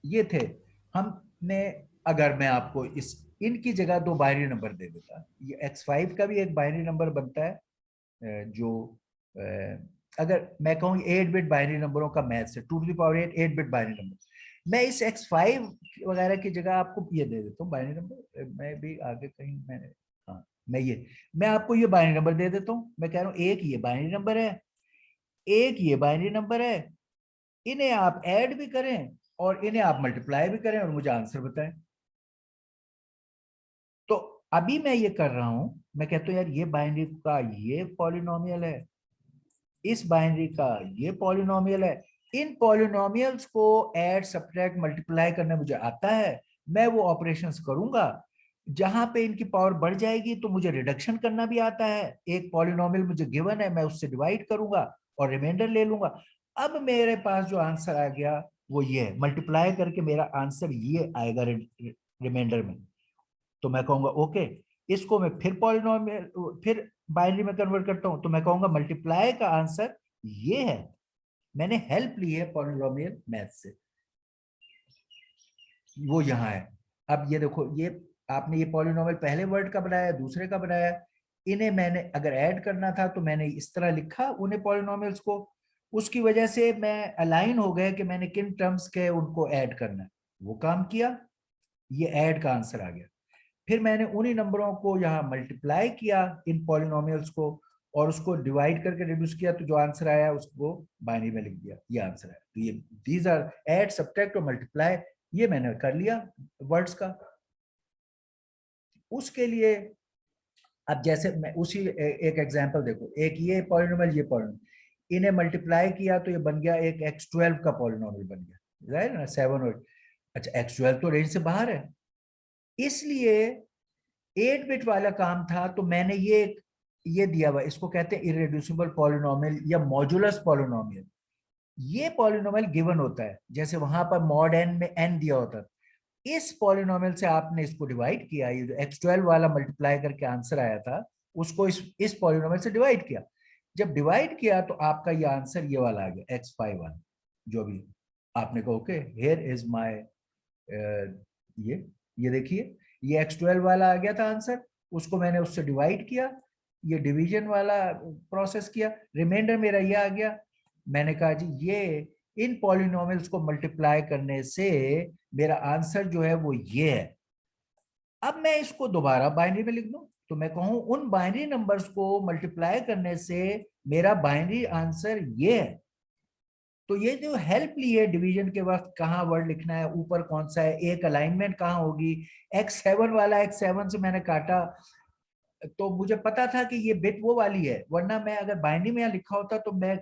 ये थे हमने। अगर मैं आपको इस इनकी जगह दो बाइनरी नंबर दे देता, ये x5 का भी एक बाइनरी नंबर बनता है जो अगर मैं कहूँ 8 बिट बाइनरी नंबरों का मैथ्स है, 2⁸ 8 बिट बाइनरी नंबर। मैं इस x5 वगैरह की जगह आपको ये दे देता हूँ बाइनरी नंबर। मैं भी आगे कहीं मैंने, हाँ मैं आपको ये बाइनरी नंबर दे देता हूँ। मैं कह रहा हूँ एक ये बाइनरी नंबर है, एक ये बाइनरी नंबर है, इन्हें आप ऐड भी करें और इन्हें आप मल्टीप्लाई भी करें और मुझे आंसर बताएं। तो अभी मैं ये कर रहा हूं, मैं कहता हूं यार ये बाइनरी का ये पॉलिनोमियल है, इस बाइनरी का ये पॉलिनोमियल है, इन पॉलिनोमियल्स को ऐड सब्ट्रैक्ट मल्टीप्लाई करना मुझे आता है, मैं वो ऑपरेशंस करूंगा। जहां पे इनकी पावर बढ़ जाएगी तो मुझे रिडक्शन करना भी आता है, एक पॉलिनोमियल मुझे गिवन है मैं उससे डिवाइड करूंगा और रिमाइंडर ले लूंगा। अब मेरे पास जो आंसर आ गया वो ये है, मल्टीप्लाई करके मेरा आंसर ये आएगा रिमाइंडर में। तो मैं कहूंगा ओके, इसको मैं फिर पॉलिनोमियल फिर बाइनरी में कन्वर्ट करता हूं, तो मैं कहूंगा मल्टीप्लाई का आंसर ये है। मैंने हेल्प ली है पॉलिनोमियल मैथ से, वो यहाँ है। अब ये देखो, ये आपने ये पॉलिनोमियल पहले वर्ड का बनाया, दूसरे का बनाया, इन्हें मैंने अगर ऐड करना था तो मैंने इस तरह लिखा उन्हें पॉलिनोमियल्स को, उसकी वजह से मैं अलाइन हो गया कि मैंने किन टर्म्स के उनको ऐड करना है, वो काम किया, ये ऐड का आंसर आ गया। फिर मैंने उन्हीं नंबरों को यहाँ मल्टीप्लाई किया इन पॉलिनोमियल्स को और उसको डिवाइड करके रिड्यूस किया, तो जो आंसर आया उसको बाइनरी में लिख दिया, ये आंसर है। तो ये दीज आर ऐड सब्ट्रैक्ट और मल्टीप्लाई, ये मैंने कर लिया वर्ड्स का। उसके लिए अब जैसे मैं उसी एक एग्जांपल देखो, एक ये पॉलिनोमियल, ये पॉलिनोमियल, इन्हें मल्टीप्लाई किया तो ये बन गया एक x12 का पॉलिनोमियल बन गया, राइट ना, 7 और अच्छा x12 तो रेंज से बाहर है, इसलिए 8 बिट वाला काम था तो मैंने ये दिया हुआ, इसको कहते हैं इरेड्यूसिबल पॉलिनोमियल या मॉड्यूलस पॉलिनोमियल। ये पॉलिनोमियल गिवन होता है, जैसे वहां पर मॉड n में n दिया होता है, इस पॉलिनोमियल से आपने इसको डिवाइड किया, ये जो x12 वाला मल्टीप्लाई करके आंसर आया था उसको इस पॉलिनोमियल से डिवाइड किया। जब डिवाइड किया तो आपका ये आंसर ये वाला आ गया x51, जो भी आपने कहा ओके हियर इज माय, ये देखिए ये x12 वाला आ गया था आंसर, उसको मैंने उससे डिवाइड किया, ये डिवीजन वाला प्रोसेस किया, रिमाइंडर मेरा ये आ गया। मैंने कहा जी ये इन पॉलिनोमियल्स को मल्टीप्लाई करने से मेरा आंसर जो है वो ये है। अब मैं इसको दोबारा बाइनरी में लिख दूं तो मैं कहूं उन बाइनरी नंबर्स को मल्टीप्लाई करने से मेरा बाइनरी आंसर ये है। तो ये जो हेल्प ली है डिवीजन के वक्त कहाँ वर्ड लिखना है, ऊपर कौन सा है, एक अलाइनमेंट कहाँ होगी, x7 वाला x7 से मैंने काटा तो मुझे पता था कि ये बिट वो वाली है, वरना मैं अगर बाइनरी में यहाँ लिखा होता तो मैं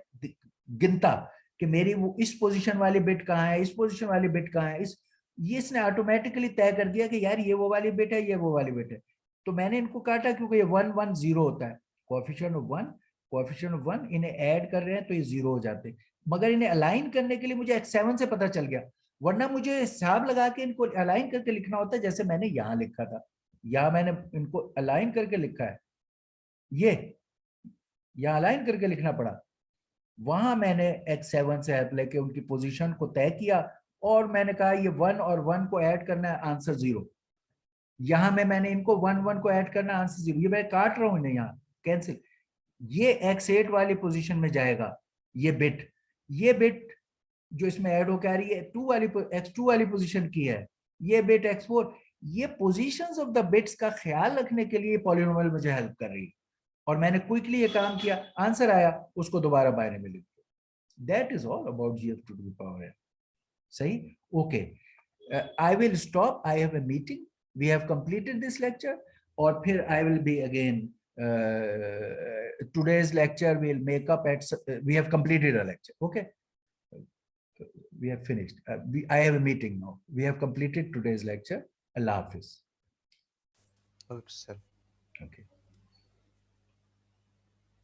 गिनता कि मेरी वो इस पोजीशन वाली बिट कहाँ है, इस पोजीशन वाली बिट कहाँ है, ये इसने ऑटोमेटिकली तय कर दिया कि यार ये वो वाली बिट है, ये वो वाली बिट है। तो मैंने इनको काटा क्योंकि ये 1 1 0 होता है, कोएफिशिएंट ऑफ 1 कोएफिशिएंट ऑफ 1, इन्हें ऐड कर रहे हैं तो ये 0 हो जाते हैं। मगर इन्हें अलाइन करने के लिए मुझे x7 से पता चल गया, वरना मुझे हिसाब लगा के इनको अलाइन करके लिखना होता है, जैसे मैंने यहाँ लिखा था, यहाँ मैंने इनको अलाइन करके लिखा है, ये यहाँ अलाइन करके लिखना पड़ा, वहां मैंने x7 से हेल्प लेके उनकी पोजीशन को तय किया और मैंने कहा ये 1 और 1 को ऐड करना है आंसर 0, यहां में मैंने इनको 1 1 को ऐड करना आंसर 0, ये मैं काट रहा हूं इन्हें यहाँ, कैंसिल, ये x8 वाली पोजीशन में जाएगा, ये बिट जो इसमें ऐड होकर आ रही है x2 वाली पोजीशन की है, ये बिट x4, ये पोजीशंस ऑफ द बिट्स का ख्याल रखने के लिए पॉलिनोमियल मुझे हेल्प कर रही है, और मैंने क्विकली ये काम किया, आंसर आया, उसको दोबारा बायनरी में लिख दो। That is all about gf two the power n। सही, okay, I will stop, I have a meeting, we have completed this lecture, और फिर I will be again today's lecture we'll make up at we have completed a lecture, okay, we have finished, I have a meeting now, we have completed today's lecture. Allah Hafiz. Okay, sir. Okay.